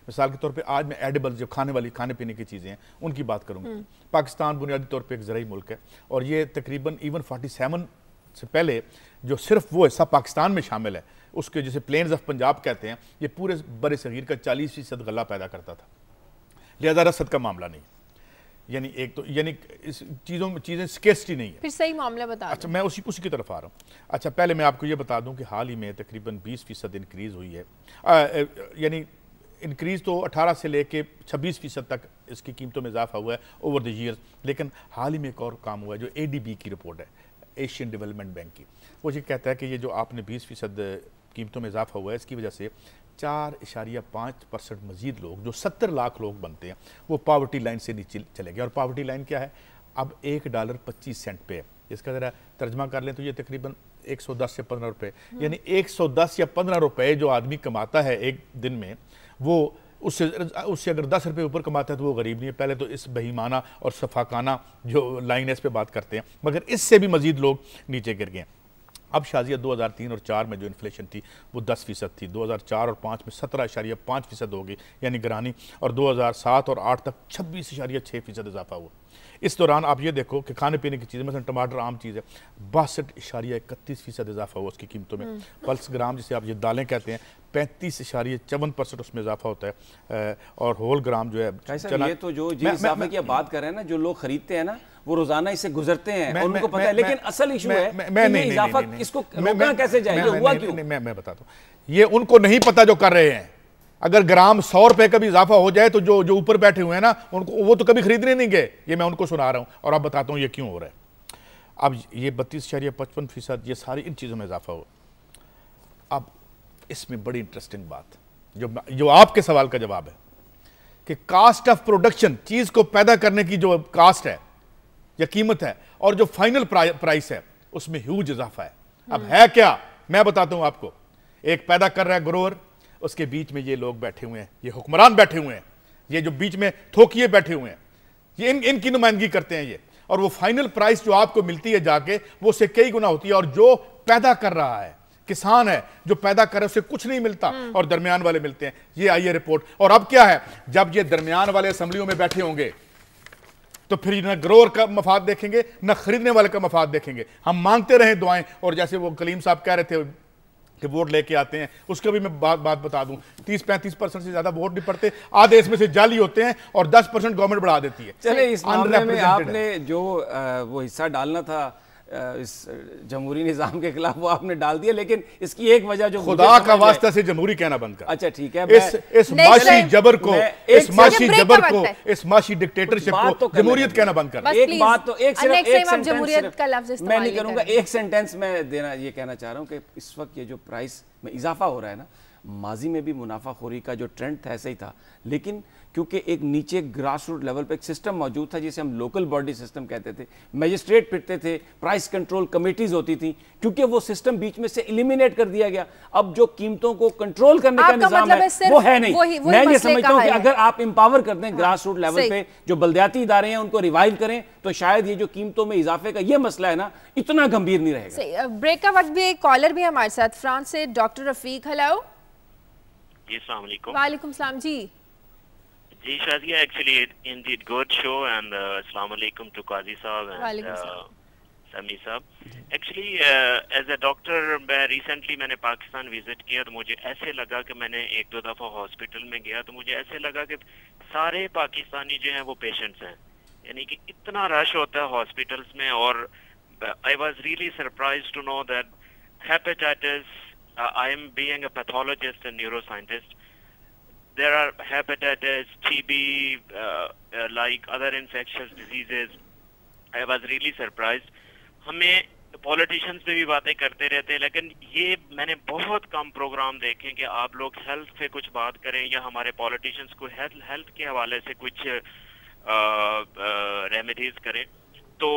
मिसाल के तौर पे आज मैं एडिबल जो खाने पीने की चीज़ें हैं उनकी बात करूँगा। पाकिस्तान बुनियादी तौर पे एक ज़राई मुल्क है और ये तकरीबन इवन 47 से पहले जो सिर्फ वो हिस्सा पाकिस्तान में शामिल है उसके जिसे प्लेन्स ऑफ पंजाब कहते हैं, ये पूरे बर सगीर का 40% गला पैदा करता था, लिहाजा रसद का मामला नहीं। यानी एक तो यानी इस चीज़ें स्केर्सिटी नहीं है। फिर सही मामला बता। अच्छा, मैं उसी की तरफ आ रहा हूँ। अच्छा, पहले मैं आपको ये बता दूँ कि हाल ही में तकरीबन 20% इंक्रीज़ हुई है, यानी इंक्रीज़ तो 18 से लेके 26% तक इसकी कीमतों में इजाफा हुआ है ओवर द ईयर्स। लेकिन हाल ही में एक और काम हुआ है जो ADB की रिपोर्ट है, एशियन डेवलपमेंट बैंक की, वो ये कहता है कि ये जो आपने 20% कीमतों में इजाफा हुआ है इसकी वजह से 4.5% मजीद लोग, जो 70 लाख लोग बनते हैं, वो पावर्टी लाइन से नीचे चले गए। और पावर्टी लाइन क्या है? अब $1.25 पे है। इसका ज़रा तर्जमा कर लें तो ये तकरीबन 110 से 15 रुपये, यानी 110 या 15 रुपये जो आदमी कमाता है एक दिन में, वो उससे अगर 10 रुपये ऊपर कमाता है तो वो गरीब नहीं है। पहले तो इस बहीमाना और सफाकाना जो लाइन है इस पर बात करते हैं, मगर इससे भी मजीद लोग नीचे गिर गए। अब शाजिया 2003 और 4 में जो इन्फ्लेशन थी वो 10% थी, 2004 और 5 में 17.5% होगी यानी गिरानी, और 2007 और 8 तक 26.6% इजाफा हुआ। इस दौरान आप ये देखो कि खाने पीने की चीज़ें, मतलब टमाटर आम चीज़ है, 62.31% इजाफा हुआ उसकी कीमतों में। पल्स ग्राम जिसे आप ये दालें कहते हैं, 35.54% उसमें इजाफा होता है। और होल ग्राम जो है चना, ये तो जो इजाफे की बात कर रहे हैं ना, जो लोग खरीदते हैं ना वो रोजाना इससे गुजरते हैं और उनको पता है, लेकिन असल इशू है कि इजाफा इसको रोकना कैसे जाए, ये हुआ क्यों? मैं बताता हूँ, ये उनको नहीं पता जो कर रहे हैं। अगर ग्राम 100 रुपए का भी इजाफा हो जाए तो जो ऊपर बैठे हुए हैं ना, उनको वो तो कभी खरीदने नहीं गए। ये मैं उनको सुना रहा हूँ और अब बताता हूँ ये क्यों हो रहा है। अब ये 32.55% ये सारी इन चीज़ों में इजाफा हो। अब इसमें बड़ी इंटरेस्टिंग बात जो आपके सवाल का जवाब है कि कास्ट ऑफ प्रोडक्शन, चीज़ को पैदा करने की जो कास्ट है या कीमत है और जो फाइनल प्राइस है उसमें ह्यूज इजाफा है। अब है क्या, मैं बताता हूं आपको। एक पैदा कर रहा है ग्रोअर, उसके बीच में ये लोग बैठे हुए हैं, ये हुक्मरान बैठे हुए हैं, ये जो बीच में थोकिए बैठे हुए हैं, ये इनकी नुमाइंदगी करते हैं ये, और वो फाइनल प्राइस जो आपको मिलती है जाके वो उससे कई गुना होती है। और जो पैदा कर रहा है किसान है, जो पैदा करे उसे कुछ नहीं मिलता और दरमियान वाले मिलते हैं। ये आई है रिपोर्ट। और अब क्या है, जब ये दरमियान वाले असेंबलियों में बैठे होंगे तो फिर न ग्रोअर का मफाद देखेंगे न खरीदने वाले का मफाद देखेंगे। हम मांगते रहे दुआएं, और जैसे वो कलीम साहब कह रहे थे कि वोट लेके आते हैं, उसका भी मैं बात बता दूं, 30-35% से ज्यादा वोट नहीं पड़ते, आधे इसमें से जाली होते हैं और 10% गवर्नमेंट बढ़ा देती है। चले, इस मामले में आपने जो वो हिस्सा डालना था इस जमहूरी निजाम के खिलाफ वो आपने डाल दिया, लेकिन इसकी एक वजह जो खुदा का वास्ता से जमहूरी कहना बंद कर। अच्छा ठीक है, इस माशी जबर को, इस माशी जबर को, इस माशी डिक्टेटरशिप को जमहूरियत कहना बंद कर। एक बात तो एक जमहूरियत का लफ्ज इस्तेमाल मैं नहीं करूंगा, एक सेंटेंस में देना ये कहना चाह रहा हूं कि इस वक्त ये जो प्राइस में इजाफा हो रहा है ना, माजी में भी मुनाफाखोरी का जो ट्रेंड था ऐसा ही था, लेकिन क्योंकि एक नीचे ग्रास रूट लेवल पे एक सिस्टम मौजूद था जिसे हम लोकल बॉडी सिस्टम कहते थे, मैजिस्ट्रेट फिरते थे, प्राइस कंट्रोल कमेटीज होती थी, क्योंकि वो सिस्टम बीच में से एलिमिनेट कर दिया गया। अब जो कीमतों को कंट्रोल करने का निजाम मतलब है वो है नहीं। मैं ये समझता हूं कि अगर आप इंपावर कर दें ग्रास रूट लेवल पे, जो बलदियाती इदारे हैं उनको रिवाइव करें, तो शायद ये जो कीमतों में इजाफे का ये मसला है ना, इतना गंभीर नहीं रहेगा। ब्रेक का वक्त भी एक कॉलर भी हमारे साथ फ्रांस से, डॉक्टर रफीक। हेलो जी, अस्सलाम वालेकुम। वालेकुम सलाम जी। जी Shazia, actually indeed good show and अस्सलाम वालेकुम to काजी साहब and समी साहब। एक्चुअली एज अ डॉक्टर मैं रिसेंटली मैंने पाकिस्तान विजिट किया, तो मुझे ऐसे लगा कि मैंने 1-2 दफ़ा हॉस्पिटल में गया तो मुझे ऐसे लगा कि सारे पाकिस्तानी जो हैं वो पेशेंट्स हैं, यानी कि इतना रश होता है हॉस्पिटल्स में। और I was really surprised to know that hepatitis, I am being a pathologist and neuroscientist, there are hepatitis, TB, like other infectious diseases. I was really surprised. हमें पॉलिटिशियंस पे भी बातें करते रहते हैं, लेकिन ये मैंने बहुत कम प्रोग्राम देखे कि आप लोग हेल्थ पे कुछ बात करें या हमारे पॉलिटिशियंस को हेल्थ के हवाले से कुछ रेमेडीज करें। तो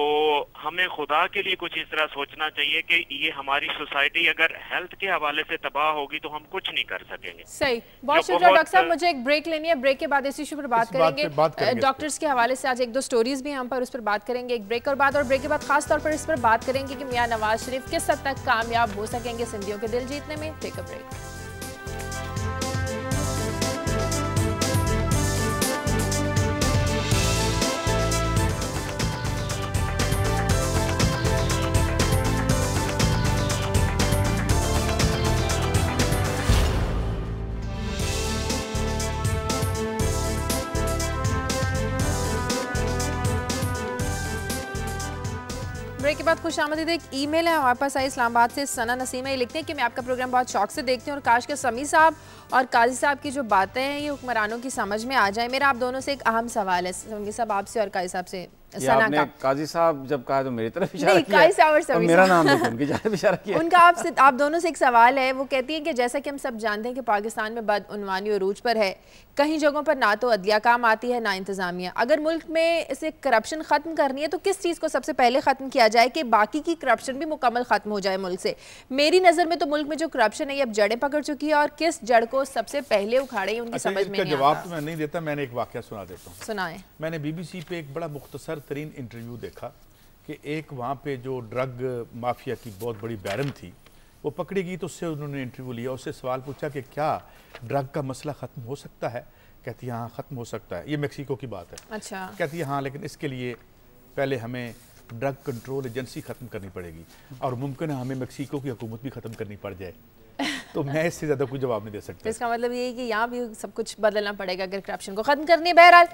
हमें खुदा के लिए कुछ इस तरह सोचना चाहिए कि ये हमारी सोसाइटी अगर हेल्थ के हवाले से तबाह होगी तो हम कुछ नहीं कर सकेंगे। सही, बहुत शुक्रिया डॉक्टर साहब। मुझे एक ब्रेक लेनी है, ब्रेक के बाद इस इशू पर बात करेंगे। डॉक्टर्स के हवाले से आज एक दो स्टोरीज भी हम पर उस पर बात करेंगे एक ब्रेक और ब्रेक के बाद खास तौर पर इस पर बात करेंगे कि मियां नवाज शरीफ किस हद तक कामयाब हो सकेंगे सिंधियों के दिल जीतने में। Take a break. ब्रेक के बाद खुश आमदीद। एक ईमेल है हमारे पास आई इस्लामाबाद से, सना नसीम है, लिखते हैं कि मैं आपका प्रोग्राम बहुत शौक से देखती हूँ और काश के समी साहब और काजी साहब की जो बातें हैं ये हुक्मरानों की समझ में आ जाए। मेरा आप दोनों से एक अहम सवाल है, समी साहब आपसे और काजी साहब से। आपने काजी साहब जब कहा तो मेरी तरफ इशारा किया, काजी साहब और समी मेरा नाम देखो, उनकी तरफ इशारा किया। उनका आप दोनों से एक सवाल है। वो कहती हैं कि जैसा कि हम सब जानते हैं कि पाकिस्तान में बदउनवानी अरूज पर है, कहीं जगहों पर ना तो अदलिया काम आती है ना इंतजामिया। अगर मुल्क में इसे करप्शन खत्म करनी है तो किस चीज़ को सबसे पहले खत्म किया जाए कि बाकी की करप्शन भी मुकम्मल खत्म हो जाए मुल्क से? मेरी नज़र में तो मुल्क में जो करप्शन है ये अब जड़ें पकड़ चुकी है और किस जड़ को सबसे पहले उखाड़े उनकी समझ में नहीं आता। जवाब तो मैं नहीं देता, मैंने एक वाकया सुना देता हूँ। सुनाएं। मैंने BBC पे एक बड़ा मुख्तसर तरीन इंटरव्यू देखा कि एक वहाँ पे जो ड्रग माफिया की बहुत बड़ी बैरन थी वो पकड़ी गई, तो उससे उन्होंने इंटरव्यू लिया, उससे सवाल पूछा कि क्या ड्रग का मसला ख़त्म हो सकता है? कहती है हाँ ख़त्म हो सकता है। ये मेक्सिको की बात है। अच्छा। कहती है हाँ, लेकिन इसके लिए पहले हमें ड्रग कंट्रोल एजेंसी ख़त्म करनी पड़ेगी और मुमकिन है हमें मेक्सिको की हुकूमत भी ख़त्म करनी पड़ जाए। तो मैं इससे ज़्यादा कोई जवाब नहीं दे सकता। इसका मतलब ये है कि यहाँ भी सब कुछ बदलना पड़ेगा अगर करप्शन को ख़त्म करनी है। बहरहाल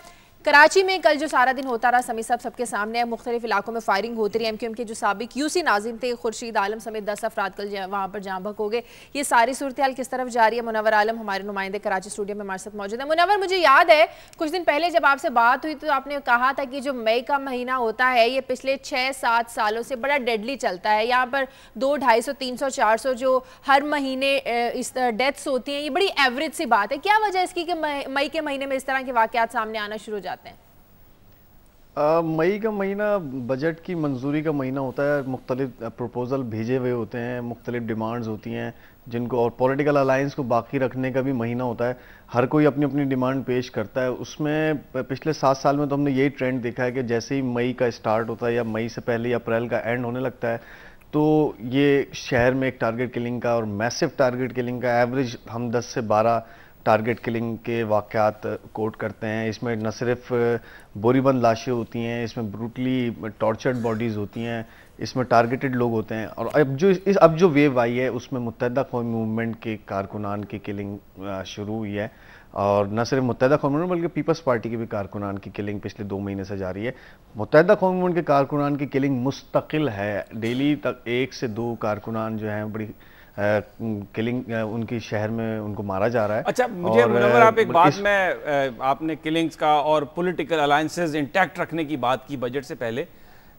कराची में कल जो सारा दिन होता रहा, समी साहब सबके सामने है, मुख्तलिफ इलाकों में फायरिंग होती रही। MQM के जो साबिक UC नाजिम थे खुर्शीद आलम समेत 10 अफराद कल वहाँ पर जाँ बहक हो गए। ये सारी सूरत हाल किस तरफ जा रही है? मुनव्वर आलम हमारे नुमाइंदे कराची स्टूडियो में हमारे साथ मौजूद है। मुनव्वर, मुझे याद है कुछ दिन पहले जब आपसे बात हुई तो आपने कहा था कि जो मई का महीना होता है ये पिछले 6-7 सालों से बड़ा डेडली चलता है। यहाँ पर 200, 250, 300, 400 जो हर महीने इस डेथ्स होती हैं, ये बड़ी एवरेज सी बात है। क्या वजह इसकी कि मई के महीने में इस तरह के वाक़यात सामने आना शुरू हो जाते हैं? मई का महीना बजट की मंजूरी का महीना होता है। मुख्तलिफ प्रपोजल भेजे हुए होते हैं, मुख्तलिफ डिमांड्स होती हैं जिनको, और पॉलिटिकल अलायंस को बाकी रखने का भी महीना होता है। हर कोई अपनी अपनी डिमांड पेश करता है। उसमें पिछले 7 साल में तो हमने यही ट्रेंड देखा है कि जैसे ही मई का स्टार्ट होता है या मई से पहले अप्रैल का एंड होने लगता है तो ये शहर में एक टारगेट किलिंग का और मैसिव टारगेट किलिंग का एवरेज हम 10 से 12 टारगेट किलिंग के वाक़यात कोट करते हैं। इसमें न सिर्फ बोरीबंद लाशें होती हैं, इसमें ब्रूटली टॉर्चर्ड बॉडीज़ होती हैं, इसमें टारगेटेड लोग होते हैं। और अब जो वेव आई है उसमें मुत्तहिदा कौमी मूवमेंट के कारकुनान की किलिंग शुरू हुई है, और न सिर्फ मुत्तहिदा कौमी मूवमेंट बल्कि पीपल्स पार्टी के भी कारकुनान की किलिंग पिछले 2 महीने से जारी है। मुत्तहिदा कौमी मूवमेंट के कारकुनान की किलिंग मुस्तकिल है, डेली तक 1 से 2 कारकुनान जो हैं बड़ी किलिंग उनकी शहर में उनको मारा जा रहा है। अच्छा, मुझे मुनव्वर आप एक बात में, आपने किलिंग्स का और पॉलिटिकल अलायंसेस इंटैक्ट रखने की बात की बजट से पहले।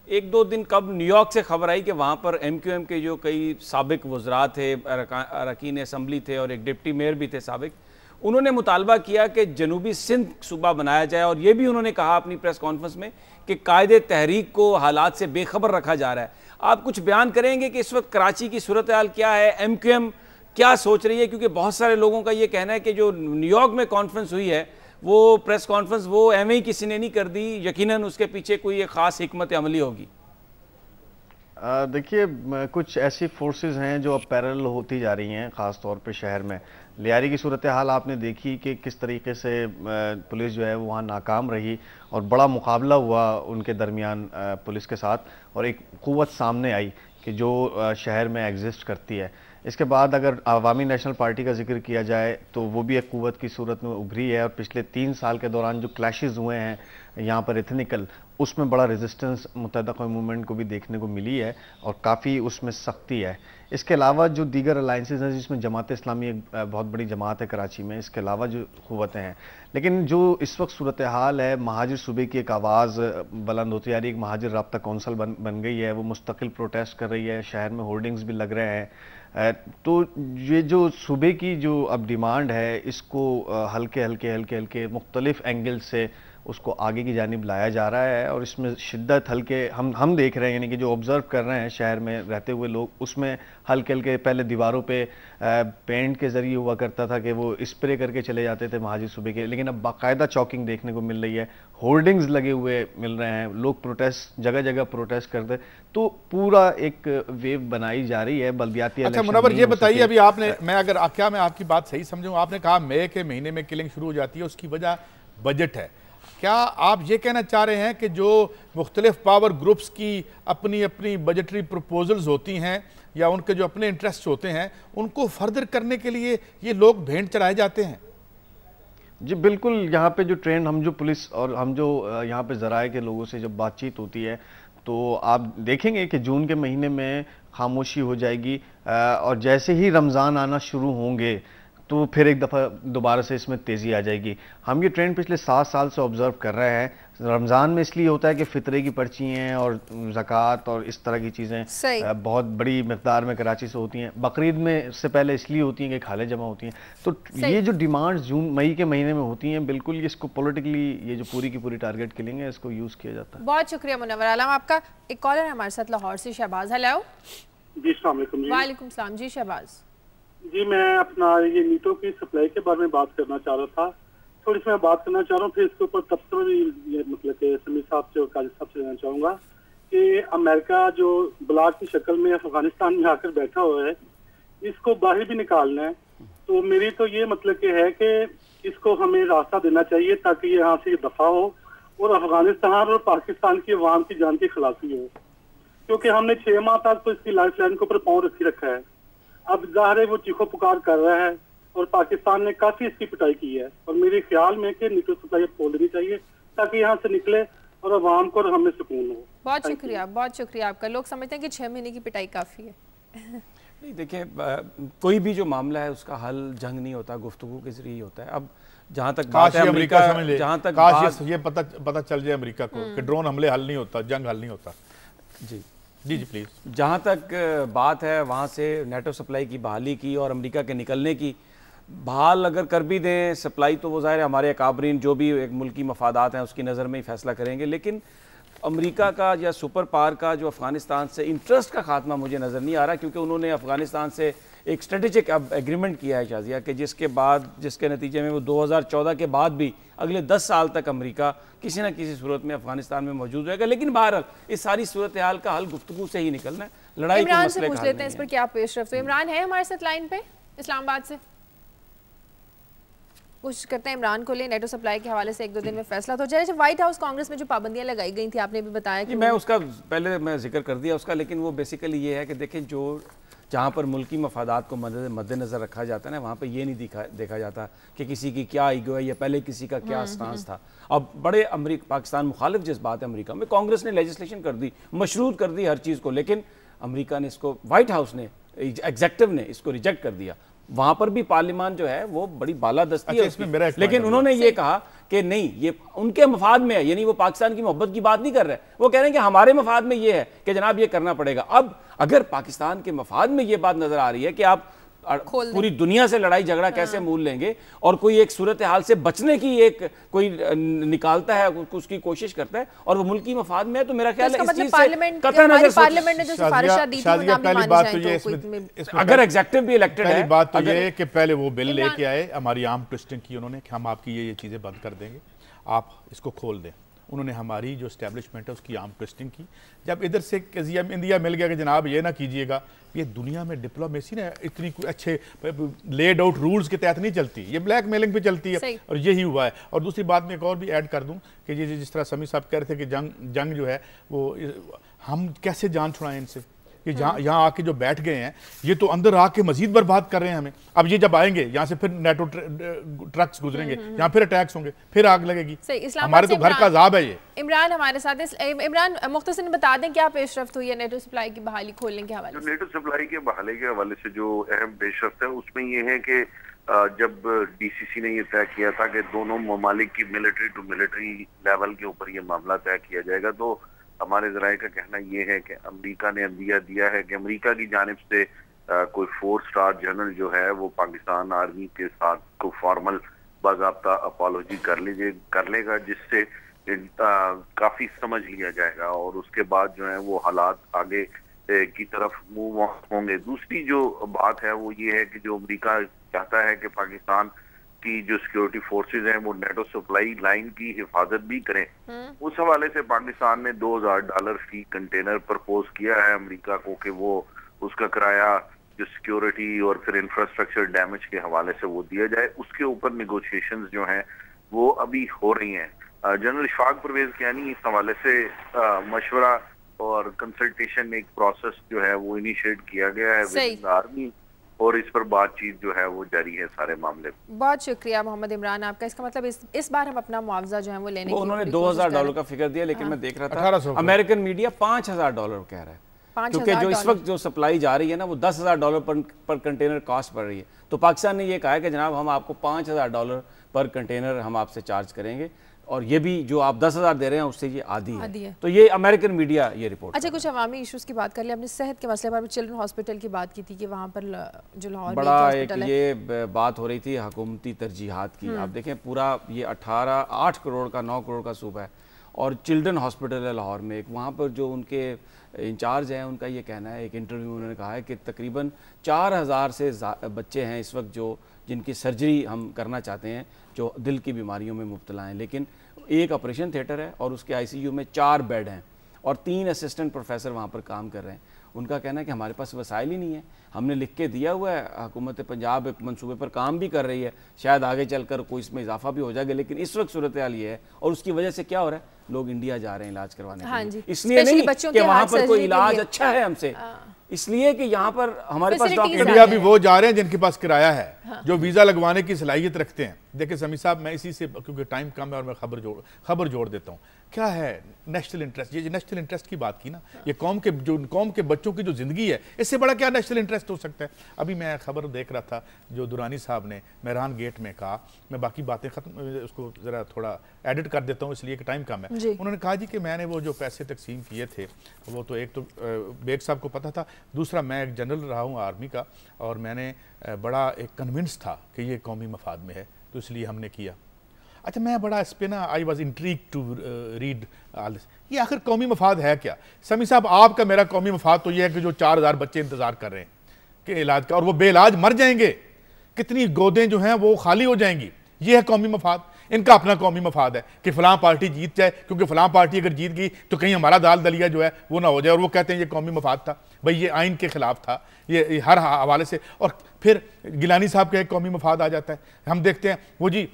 1-2 दिन कब न्यूयॉर्क से खबर आई कि वहाँ पर MQM के जो कई साबिक वज़रा थे, अरकान असम्बली थे और एक डिप्टी मेयर भी थे साबिक, उन्होंने मुतालबा किया कि जनूबी सिंध सूबा बनाया जाए, और ये भी उन्होंने कहा अपनी प्रेस कॉन्फ्रेंस में कि कायदे तहरीक को हालात से बेखबर रखा जा रहा है। आप कुछ बयान करेंगे कि इस वक्त कराची की सूरत हाल क्या है, MQM क्या सोच रही है? क्योंकि बहुत सारे लोगों का ये कहना है कि जो न्यूयॉर्क में कॉन्फ्रेंस हुई है वो प्रेस कॉन्फ्रेंस वो एवं ही किसी ने नहीं कर दी, यकीनन उसके पीछे कोई एक ख़ास हिकमत अमली होगी। देखिए, कुछ ऐसी फोर्सेस हैं जो अब पैरेलल होती जा रही हैं, ख़ास तौर पे शहर में। लियारी की सूरत हाल आपने देखी कि किस तरीके से पुलिस जो है वो वहाँ नाकाम रही और बड़ा मुकाबला हुआ उनके दरमियान पुलिस के साथ, और एक क़ुव्वत सामने आई कि जो शहर में एग्जिस्ट करती है। इसके बाद अगर अवामी नेशनल पार्टी का जिक्र किया जाए तो वो भी एक क़ुव्वत की सूरत में उभरी है, और पिछले 3 साल के दौरान जो क्लैशेस हुए हैं यहाँ पर एथनिकल, उसमें बड़ा रेजिस्टेंस मुत्तहिदा कौमी मूवमेंट को भी देखने को मिली है और काफ़ी उसमें सख्ती है। इसके अलावा जो दीगर अलाइंसेज हैं जिसमें जमात इस्लामी एक बहुत बड़ी जमात है कराची में, इसके अलावा जो क़ुव्वतें हैं, लेकिन जो इस वक्त सूरत हाल है, महाजिर सूबे की एक आवाज़ बुलंद होती जा रही है, एक महाजिर राब्ता कौंसल बन गई है, वो मुस्तकिल प्रोटेस्ट कर रही है, शहर में होर्डिंग्स भी लग रहे हैं। तो ये जो सूबे की जो अब डिमांड है, इसको हल्के हल्के मुख्तलिफ एंगल से उसको आगे की जानिब लाया जा रहा है और इसमें शिद्दत हल्के हम देख रहे हैं, यानी कि जो ऑब्जर्व कर रहे हैं शहर में रहते हुए लोग, उसमें हल्के पहले दीवारों पे पेंट के ज़रिए हुआ करता था कि वो स्प्रे करके चले जाते थे महाजिर सूबे के, लेकिन अब बाकायदा चॉकिंग देखने को मिल रही है, होर्डिंग्स लगे हुए मिल रहे हैं, लोग प्रोटेस्ट जगह जगह प्रोटेस्ट करते, तो पूरा एक वेव बनाई जा रही है बल्दियाती। अच्छा मुनव्वर, ये बताइए, अभी आपने, मैं आपकी बात सही समझूँ, आपने कहा मई के महीने में किलिंग शुरू हो जाती है, उसकी वजह बजट है। क्या आप ये कहना चाह रहे हैं कि जो मुख्तलिफ पावर ग्रुप्स की अपनी अपनी बजटरी प्रपोजल्स होती हैं या उनके जो अपने इंटरेस्ट होते हैं, उनको फर्दर करने के लिए ये लोग भेंट चढ़ाए जाते हैं? जी बिल्कुल, यहाँ पे जो ट्रेंड, हम जो पुलिस और हम जो यहाँ पे ज़राए के लोगों से जब बातचीत होती है तो आप देखेंगे कि जून के महीने में खामोशी हो जाएगी और जैसे ही रमज़ान आना शुरू होंगे तो फिर एक दफ़ा दोबारा से इसमें तेज़ी आ जाएगी। हम ये ट्रेंड पिछले 7 साल से ऑब्ज़र्व कर रहे हैं। रमज़ान में इसलिए होता है कि फ़ितरे की पर्ची हैं और ज़कात और इस तरह की चीज़ें बहुत बड़ी मिक़दार में कराची से होती हैं। बकरीद में से पहले इसलिए होती हैं कि खाले जमा होती हैं। तो ये जो डिमांड्स जून मई के महीने में होती हैं, बिल्कुल इसको पॉलिटिकली ये जो पूरी की पूरी टारगेट किलिंग है, इसको यूज़ किया जाता है। बहुत शुक्रिया मुनव्वर आलम। आपका एक कॉलर है हमारे साथ लाहौर से, शहबाज। हेलो जी, अस्सलाम वालेकुम। वालेकुम सलाम जी शहबाज जी, मैं अपना ये नीटो की सप्लाई के बारे में बात करना चाह रहा था। थोड़ी सी मैं बात करना चाह रहा हूँ, फिर इसके ऊपर तबसरा भी ये मतलब कि समीर साहब से और काजी साहब से लेना चाहूँगा कि अमेरिका जो ब्लॉक की शक्ल में अफगानिस्तान में आकर बैठा हुआ है, इसको बाहर भी निकालना है। तो मेरी तो ये मतलब कि है कि इसको हमें रास्ता देना चाहिए ताकि यहाँ से दफा हो और अफगानिस्तान और पाकिस्तान की अवाम की जान की खलासी हो, क्योंकि हमने 6 माह तक तो इसकी लाइफ लाइन के ऊपर पाँव रखी रखा है। अब जाहिर है वो चीखो पुकार कर रहा है और पाकिस्तान ने काफी इसकी पिटाई की है और मेरे ख्याल में कि नीटो सप्लाई खोल देनी चाहिए ताकि यहाँ से निकले और अवाम को और हमें सुकून हो। बहुत शुक्रिया आपका। लोग समझते हैं कि 6 महीने की पिटाई काफी है। नहीं, देखिए, कोई भी जो मामला है उसका हल जंग नहीं होता, गुफ्तगू के जरिए होता है। अब जहाँ तक बात है अमेरिका, जहाँ तक ये पता चल जाए अमेरिका को कि ड्रोन हमले हल नहीं होता, जंग हल नहीं होता। जी जी जी प्लीज़। जहाँ तक बात है वहाँ से नेटो सप्लाई की बहाली की और अमेरिका के निकलने की, बहाल अगर कर भी दें सप्लाई तो वो ज़ाहिर है हमारे अकाबरीन जो भी एक मुल्की मफादात हैं उसकी नज़र में ही फैसला करेंगे, लेकिन अमेरिका का या सुपर पावर का जो अफ़गानिस्तान से इंटरेस्ट का खात्मा मुझे नज़र नहीं आ रहा, क्योंकि उन्होंने अफ़गानिस्तान से एक स्ट्रेटेजिक एग्रीमेंट किया है शाजिया कि जिसके नतीजे में वो 2014 के बाद भी अगले 10 साल तक अमेरिका किसी न किसी सूरत में अफगानिस्तान में मौजूद रहेगा। लेकिन बहरहाल इस सारी सूरत हाल का हल गुफ्तगू से ही निकलना है, लड़ाई इमरान से पूछ लेते हैं इस पर क्या पेशरफ्त। इमरान है हमारे साथ लाइन पे इस्लामाबाद से, कोशिश करते हैं इमरान को ले। नेटो सप्लाई के हवाले से 1-2 दिन में फैसला तो जाए। व्हाइट हाउस कांग्रेस में जो पाबंदियां लगाई गई थी, आपने भी बताया कि मैं उसका पहले मैं जिक्र कर दिया उसका, लेकिन वो बेसिकली ये है कि देखें जो जहाँ पर मुल्की मफादात को मद्देनज़र रखा जाता है ना, वहाँ पर ये नहीं देखा जाता कि किसी की क्या ईगो है या पहले किसी का क्या स्टांस था। अब बड़े पाकिस्तान मुखालिफ जिस बात है अमेरिका में, कांग्रेस ने लेजिस्लेशन कर दी, मशरूत कर दी हर चीज़ को, लेकिन अमेरिका ने इसको, व्हाइट हाउस ने, एग्जेक्टिव ने इसको रिजेक्ट कर दिया। वहां पर भी पार्लियामान जो है वो बड़ी बालादस्ती है उसमें, लेकिन उन्होंने ये कहा कि नहीं, ये उनके मफाद में है, यानी वो पाकिस्तान की मोहब्बत की बात नहीं कर रहे, वो कह रहे हैं कि हमारे मफाद में ये है कि जनाब ये करना पड़ेगा। अब अगर पाकिस्तान के मफाद में ये बात नजर आ रही है कि आप पूरी दुनिया से लड़ाई झगड़ा कैसे मूल लेंगे और कोई एक सूरत हाल से बचने की एक कोई निकालता है, उसकी कोशिश करता है और वो मुल्की मफाद में है, तो मेरा ख्याल है इस चीज से पार्लियामेंट ने जो सिफारिशें दी थी पहली बात तो ये, अगर एग्जेक्टिव भी इलेक्टेड है, बात तो ये है कि पहले वो बिल लेके आए, हमारी आर्म ट्विस्टिंग की उन्होंने कि हम आपकी ये चीजें बंद कर देंगे, आप इसको खोल दें। उन्होंने हमारी जो स्टैब्लिशमेंट है उसकी आर्म ट्विस्टिंग की। जब इधर से इंडिया मिल गया कि जनाब ये ना कीजिएगा, ये दुनिया में डिप्लोमेसी ना इतनी अच्छे लेड आउट रूल्स के तहत नहीं चलती, ये ब्लैक मेलिंग पे चलती है, और यही हुआ है। और दूसरी बात में एक और भी ऐड कर दूं कि ये जिस तरह समी साहब कह रहे थे कि जंग जो है वो हम कैसे जान छुड़ाएं इनसे, कि यहाँ आके जो बैठ गए हैं ये तो अंदर आके मजीद बर्बाद कर रहे हैं हमें। अब ये जब आएंगे यहाँ से फिर नेटो ट्रक्स गुजरेंगे, यहाँ फिर अटैक्स होंगे, फिर आग लगेगी। हमारे तो घर का अजाब है ये। इमरान हमारे साथ है। इमरान, मुख्तसर बता दें क्या पेशरफ्त हुई है नेटो सप्लाई की बहाली खोलने के हवाले से? नेटो सप्लाई के बहाली के हवाले से जो अहम पेशरफ्त है उसमें ये है कि जब डीसीसी ने ये तय किया था कि दोनों ममालिक की मिलिट्री टू मिलिट्री लेवल के ऊपर ये मामला तय किया जाएगा, तो हमारे ज़राए का कहना ये है कि अमेरिका ने अंदिया दिया है कि अमेरिका की जानिब से कोई 4 स्टार जनरल जो है वो पाकिस्तान आर्मी के साथ को फॉर्मल बाज़ाब्ता अपॉलॉजी कर लेगा, जिससे काफ़ी समझ लिया जाएगा और उसके बाद जो है वो हालात आगे की तरफ मूव होंगे। दूसरी जो बात है वो ये है कि जो अमेरिका चाहता है कि पाकिस्तान की जो सिक्योरिटी फोर्सेज हैं वो नेटो सप्लाई लाइन की हिफाजत भी करें। उस हवाले से पाकिस्तान ने $2000 फी कंटेनर प्रपोज किया है अमेरिका को कि वो उसका किराया जो सिक्योरिटी और फिर इंफ्रास्ट्रक्चर डैमेज के हवाले से वो दिया जाए। उसके ऊपर निगोशिएशंस जो हैं वो अभी हो रही हैं। जनरल इशफाक परवेज कियानी इस हवाले से मशवरा और कंसल्टेशन एक प्रोसेस जो है वो इनिशिएट किया गया है विद आर्मी और इस पर बातचीत जो है वो जारी है सारे मामले। बहुत शुक्रिया मोहम्मद इमरान आपका। इसका मतलब इस बार हम अपना मुआवजा जो है वो लेने की उन्होंने $2000 का फिगर दिया, लेकिन मैं देख रहा था अमेरिकन मीडिया $5000 कह रहा है, क्योंकि जो इस वक्त जो सप्लाई जा रही है ना वो $10,000 पर कंटेनर कॉस्ट पड़ रही है। तो पाकिस्तान ने ये कहा है कि जनाब हम आपको $5000 पर कंटेनर हम आपसे चार्ज करेंगे और ये भी जो आप 10,000 दे रहे हैं उससे ये आधी है। तो ये अमेरिकन मीडिया ये रिपोर्ट। अच्छा, कुछ अवामी इश्यूज की बात कर ले। अपने सेहत के मसले पर चिल्ड्रन हॉस्पिटल की बात की थी कि वहाँ पर जो लाहौर बड़ा एक ये बात हो रही थी हुकूमती तरजीहात की। आप देखें पूरा ये 8 करोड़ का 9 करोड़ का सूबा है और चिल्ड्रन हॉस्पिटल है लाहौर में एक। वहाँ पर जो उनके इंचार्ज हैं उनका ये कहना है, एक इंटरव्यू में उन्होंने कहा है कि तकरीबन 4000 से बच्चे हैं इस वक्त जो जिनकी सर्जरी हम करना चाहते हैं जो दिल की बीमारियों में मुब्तला हैं, लेकिन एक ऑपरेशन थिएटर है और उसके आईसीयू में 4 बेड हैं और 3 असिस्टेंट प्रोफेसर वहाँ पर काम कर रहे हैं। उनका कहना है कि हमारे पास वसाइल ही नहीं है। हमने लिख के दिया हुआ है, हुकूमत पंजाब एक मंसूबे पर काम भी कर रही है, शायद आगे चलकर कोई इसमें इजाफा भी हो जाएगा, लेकिन इस वक्त सूरत हाल ये है। और उसकी वजह से क्या हो रहा है, लोग इंडिया जा रहे हैं इलाज करवाने के लिए, इसलिए नहीं कि वहाँ पर कोई इलाज अच्छा है हमसे, इसलिए कि यहाँ पर हमारे पास डॉक्टर इंडिया भी वो जा रहे हैं जिनके पास किराया है, जो वीजा लगवाने की सलाहियत रखते हैं। देखिए समी साहब, मैं इसी से क्योंकि टाइम कम है और मैं खबर जोड़ देता हूँ। क्या है नेशनल इंटरेस्ट? ये नेशनल इंटरेस्ट की बात की ना, ये कौम के बच्चों की जो जिंदगी है, इससे बड़ा क्या नेशनल इंटरेस्ट हो सकता है? अभी मैं खबर देख रहा था जो दुरानी साहब ने मेहरान गेट में कहा, मैं बाकी बातें खत्म उसको जरा थोड़ा एडिट कर देता हूँ इसलिए कि टाइम कम है। उन्होंने कहा जी कि मैंने वो जो पैसे तकसीम किए थे वो तो एक तो बेग साहब को पता था, दूसरा मैं एक जनरल रहा हूँ आर्मी का और मैंने बड़ा एक कन्विंस था कि ये कौमी मफाद में है तो इसलिए हमने किया। अच्छा, मैं बड़ा इस पे ना I was intrigue to read all this. ये आखिर कौमी मफाद है क्या? समी साहब, आपका मेरा कौमी मफाद तो ये है कि जो 4000 बच्चे इंतजार कर रहे हैं कि इलाज का और वो बेइलाज मर जाएंगे, कितनी गोदें जो हैं वो खाली हो जाएंगी, ये है कौमी मफाद। इनका अपना कौमी मफाद है कि फलां पार्टी जीत जाए, क्योंकि फलां पार्टी अगर जीत गई तो कहीं हमारा दाल दलिया जो है वो ना हो जाए, और वो कहते हैं ये कौमी मफाद था। भाई ये आइन के खिलाफ था, ये हर हवाले से। और फिर गिलानी साहब का एक कौमी मफाद आ जाता है। हम देखते हैं वो जी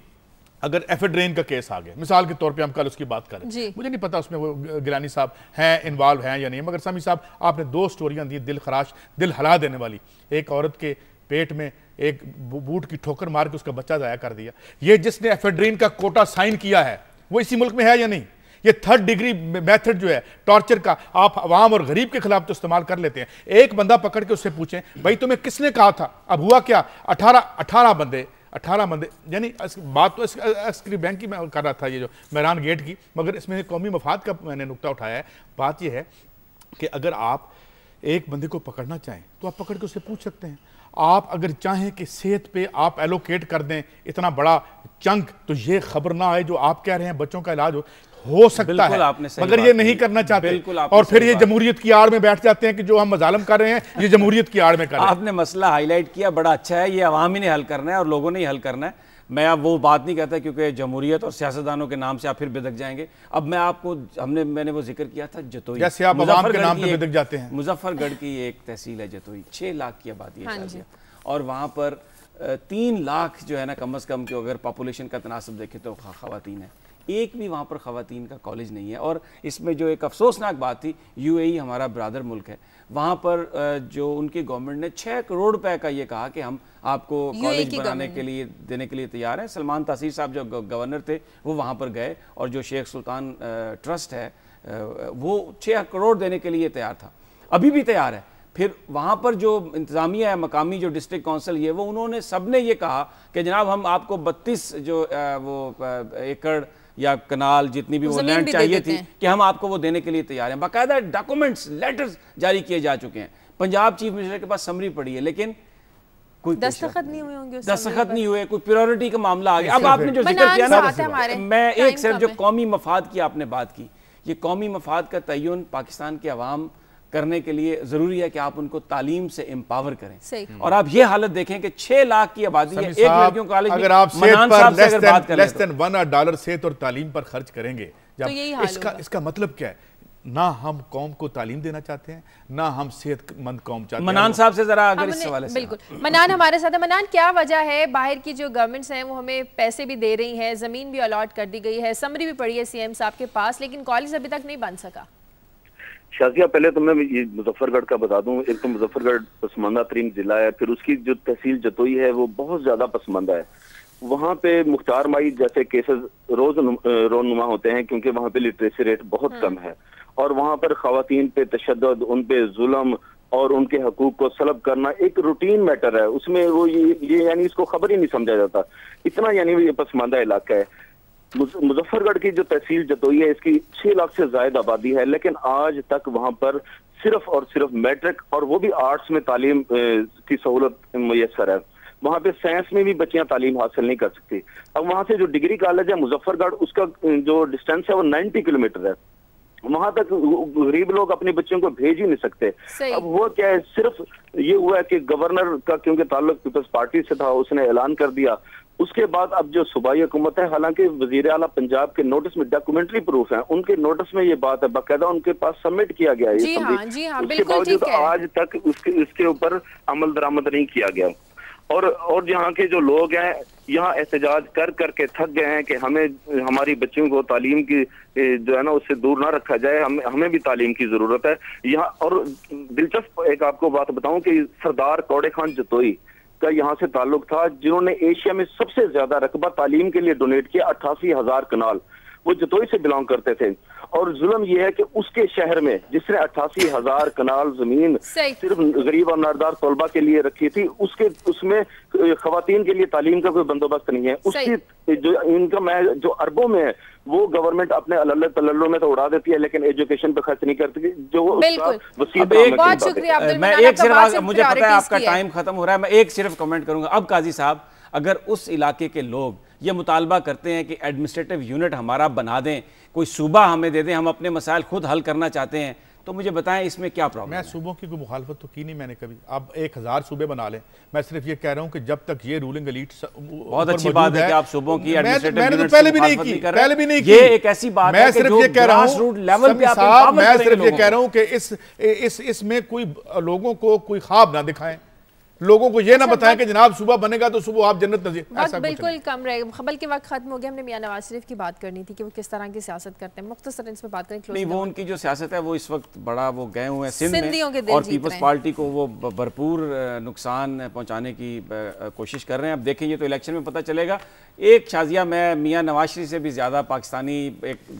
अगर एफेड्रेन का केस आ गया मिसाल के तौर पे, हम कल उसकी बात करें, मुझे नहीं पता उसमें वो गिलानी साहब हैं इन्वॉल्व हैं या नहीं, मगर समी साहब आपने 2 स्टोरियां दी दिल खराश, दिल हला देने वाली। एक औरत के पेट में एक बूट की ठोकर मार के उसका बच्चा ज़ाया कर दिया। ये जिसने एफेड्रीन का कोटा साइन किया है वो इसी मुल्क में है या नहीं? ये 3rd डिग्री मेथड जो है टॉर्चर का, आप अवाम और गरीब के खिलाफ तो इस्तेमाल कर लेते हैं। एक बंदा पकड़ के उससे पूछें भाई तुम्हें किसने कहा था? अब हुआ क्या, 18 बंदे, यानी बात तो अस्करी बैंक की मैं कर रहा था, ये जो मेहरान गेट की, मगर इसमें कौमी मफाद का मैंने नुक्ता उठाया है। बात यह है कि अगर आप एक बंदे को पकड़ना चाहें तो आप पकड़ के उससे पूछ सकते हैं। आप अगर चाहें कि सेहत पे आप एलोकेट कर दें इतना बड़ा चंक, तो ये खबर ना आए जो आप कह रहे हैं बच्चों का इलाज हो सकता है, मगर ये नहीं करना चाहते। और फिर ये जमहूरियत की आड़ में बैठ जाते हैं कि जो हम मजालम कर रहे हैं ये जमहूरियत की आड़ में कर रहे हैं। आपने मसला हाईलाइट किया, बड़ा अच्छा है, ये अवाम ही ने हल करना है और लोगों ने ही हल करना है। मैं अब वो बात नहीं कहता क्योंकि जमहूरियत और सियासतदानों के नाम से आप फिर बिदक जाएंगे। अब मैं आपको मैंने वो जिक्र किया था जतोई, जैसे आप अवाम के नाम पे बिदक जाते हैं। मुजफ्फरगढ़ की एक तहसील है जतोई, 6 लाख की आबादी है और वहाँ पर 3 लाख जो है ना कम अज़ कम की अगर पॉपुलेशन का तनासब देखें तो ख़वातीन है। एक भी वहाँ पर ख़वातीन का कॉलेज नहीं है। और इसमें जो एक अफसोसनाक बात थी, UAE हमारा ब्रदर मुल्क है, वहाँ पर जो उनकी गवर्नमेंट ने 6 करोड़ रुपए का ये कहा कि हम आपको कॉलेज बनाने के लिए देने के लिए तैयार हैं। सलमान तासीर साहब जो गवर्नर थे वो वहाँ पर गए और जो शेख सुल्तान ट्रस्ट है वो 6 करोड़ देने के लिए तैयार था, अभी भी तैयार है। फिर वहाँ पर जो इंतज़ामिया है, मकामी जो डिस्ट्रिक्ट काउंसिल ये, वो उन्होंने सबने ये कहा कि जनाब हम आपको 32 जो एकड़ या कनाल जितनी भी वो लैंड चाहिए थी कि हम आपको वो देने के लिए तैयार हैं। बाकायदा डॉक्यूमेंट्स, लेटर्स जारी किए जा चुके हैं। पंजाब चीफ मिनिस्टर के पास समरी पड़ी है, लेकिन कोई दस्तखत नहीं हुए होंगे, दस्तखत नहीं हुए, कोई प्रायोरिटी का मामला आ गया। अब आपने जो जिक्र किया ना, मैं एक सिर्फ जो कौमी मफाद की आपने बात की, ये कौमी मफाद का तयन पाकिस्तान के अवाम करने के लिए जरूरी है कि आप उनको तालीम से एम्पावर करें। और आप ये हालत देखें कि 6 लाख की आबादी है, एक लड़कियों का कॉलेज, अगर आप लेस देन $1 सेहत और तालीम पर खर्च करेंगे, तो इसका मतलब क्या है? ना हम कौम को तालीम देना चाहते हैं, ना हम सेहतमंद कौम चाहते हैं। मनान साहब से जरा अगर इस सवाल से। बिल्कुल, मनान हमारे साथ है। मनान, क्या वजह है बाहर की जो गवर्नमेंट्स हैं वो हमें पैसे भी दे रही हैं, जमीन भी अलॉट कर दी गई है, समरी भी पड़ी है CM साहब के पास, लेकिन कॉलेज अभी तक नहीं बन सका? शाजिया, पहले तो मैं ये मुजफ्फरगढ़ का बता दूं, एक तो मुजफ्फरगढ़ पसमानदा तरीन जिला है, फिर उसकी जो तहसील जतोई है वो बहुत ज्यादा पसमानदा है। वहाँ पे मुख्तार माई जैसे केसेस रोनुमा होते हैं क्योंकि वहाँ पे लिटरेसी रेट बहुत कम है, और वहाँ पर खवातीन पे तशद्दुद, उन पे जुल्म और उनके हकूक को सलब करना एक रूटीन मैटर है। उसमें वो ये यानी इसको खबर ही नहीं समझा जाता, इतना यानी ये पसमानदा इलाका है। मुजफ्फरगढ़ की जो तहसील जतोई है इसकी 6 लाख से ज्यादा आबादी है, लेकिन आज तक वहां पर सिर्फ और सिर्फ मैट्रिक और वो भी आर्ट्स में तालीम की सहूलत मुयसर है। वहां पे साइंस में भी बच्चियां तालीम हासिल नहीं कर सकती। अब वहां से जो डिग्री कॉलेज है मुजफ्फरगढ़, उसका जो डिस्टेंस है वो 90 किलोमीटर है। वहां तक गरीब लोग अपने बच्चों को भेज ही नहीं सकते। अब वो क्या है, सिर्फ ये हुआ है कि गवर्नर का क्योंकि ताल्लुक पीपल्स पार्टी से था, उसने ऐलान कर दिया। उसके बाद अब जो सूबाई हुकूमत है, हालांकि वजीर आला पंजाब के नोटिस में डॉक्यूमेंट्री प्रूफ है, उनके नोटिस में ये बात है, बाकायदा उनके पास सबमिट किया गया है। उसके बावजूद आज तक इसके ऊपर अमल दरामद नहीं किया गया। और यहाँ के जो लोग हैं यहाँ एहतजाज कर करके थक गए हैं कि हमें हमारी बच्चियों को तालीम की जो है ना उससे दूर ना रखा जाए, हमें भी तालीम की जरूरत है यहाँ। और दिलचस्प एक आपको बात बताऊं कि सरदार कौड़े खान जतोई का यहाँ से ताल्लुक था, जिन्होंने एशिया में सबसे ज्यादा रकबा तालीम के लिए डोनेट किया, 88,000 कनाल, वो जतोई से बिलोंग करते थे। और जुल्म यह है कि उसके शहर में जिसने 88,000 कनाल जमीन सिर्फ गरीब और नारदार तलबा के लिए रखी थी, उसमें खवातीन के लिए तालीम का कोई बंदोबस्त नहीं है। उसकी जो इनकम है जो अरबों में है वो गवर्नमेंट अपने अल्लाह तल्लल्लो में तो उड़ा देती है, लेकिन एजुकेशन पे खर्च नहीं करती। जो बहुत शुक्रिया। मैं एक सिर्फ, मुझे पता है आपका टाइम खत्म हो रहा है, मैं एक सिर्फ कमेंट करूंगा। अब काजी साहब, अगर उस इलाके के लोग ये मुतालबा करते हैं कि एडमिनिस्ट्रेटिव यूनिट हमारा बना दें, कोई सूबा हमें दे दें, हम अपने मसाइल खुद हल करना चाहते हैं, तो मुझे बताएं इसमें क्या प्रॉब्लम है? मैं सूबों की कोई मुखालफत तो की नहीं मैंने कभी। अब 1000 सूबे बना लें, मैं सिर्फ ये कह रहा हूँ कि जब तक ये रूलिंग एलीट बहुत अच्छी बात है कि आप सूबों की मैंने तो पहले भी नहीं की, ये एक ऐसी बात है मैं सिर्फ ये कह रहा हूँ, मैं सिर्फ ये कह रहा हूँ कि इसमें कोई लोगों को कोई ख्वाब ना दिखाएं, लोगों को ये ना बताएं कि जनाब सुबह बनेगा तो सुबह आप जन्नत नज़ीर, ऐसा बिल्कुल कम रहेगा। खबर के वक्त खत्म हो गया, हमने मियां नवाज शरीफ की बात करनी थी कि वो किस तरह की सियासत करते हैं, मुख्तसर इस पे बात करें। नहीं, वो उनकी जो सियासत है वो इस वक्त बड़ा वो गए हुए हैं सिंध में और पीपल्स पार्टी को वो भरपूर नुकसान पहुंचाने की कोशिश कर रहे हैं। अब देखें ये तो इलेक्शन में पता चलेगा। एक शाजिया, मैं मियां नवाज शरीफ से भी ज़्यादा पाकिस्तानी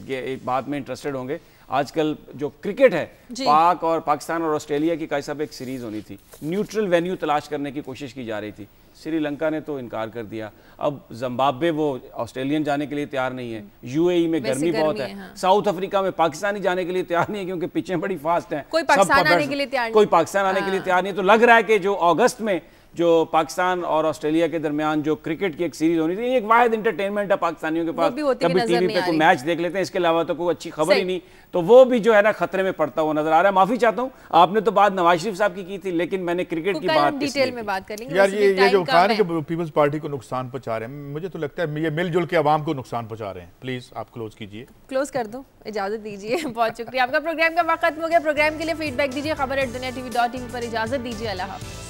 एक बात में इंटरेस्टेड होंगे। आजकल जो क्रिकेट है, पाक और पाकिस्तान और ऑस्ट्रेलिया की का सब एक सीरीज होनी थी, न्यूट्रल वेन्यू तलाश करने की कोशिश की जा रही थी, श्रीलंका ने तो इनकार कर दिया। अब जिम्बाब्वे वो ऑस्ट्रेलियन जाने के लिए तैयार नहीं है, यूएई में गर्मी बहुत है, हाँ। साउथ अफ्रीका में पाकिस्तानी जाने के लिए तैयार नहीं है क्योंकि पिचें बड़ी फास्ट हैं, कोई पाकिस्तान आने के लिए तैयार नहीं। तो लग रहा है कि जो अगस्त में जो पाकिस्तान और ऑस्ट्रेलिया के दरमियान जो क्रिकेट की एक सीरीज होनी थी, एक वाहिद एंटरटेनमेंट है पाकिस्तानियों के पास, कभी टीवी पे कोई मैच देख लेते हैं, इसके अलावा तो कोई अच्छी खबर ही नहीं, तो वो भी जो है ना खतरे में पड़ता हुआ नजर आ रहा है। माफी चाहता हूँ, आपने तो बात नवाज शरीफ साहब की थी, लेकिन मैंने क्रिकेट की बात डिटेल में बात करेंगे। यार ये जो कहा कि पीपल्स पार्टी को नुकसान पहुंचा रहे हैं, मुझे तो लगता है ये मिलजुल के आवाम को नुकसान पहुंचा रहे हैं। प्लीज आप क्लोज कीजिए, क्लोज कर दो, इजाजत दीजिए। बहुत शुक्रिया आपका। प्रोग्राम का वक्त खत्म हो गया। प्रोग्राम के लिए फीडबैक दीजिए खबर@दुनिया TV.tv पर। इजाजत दीजिए, अल्लाह हाफ़िज़।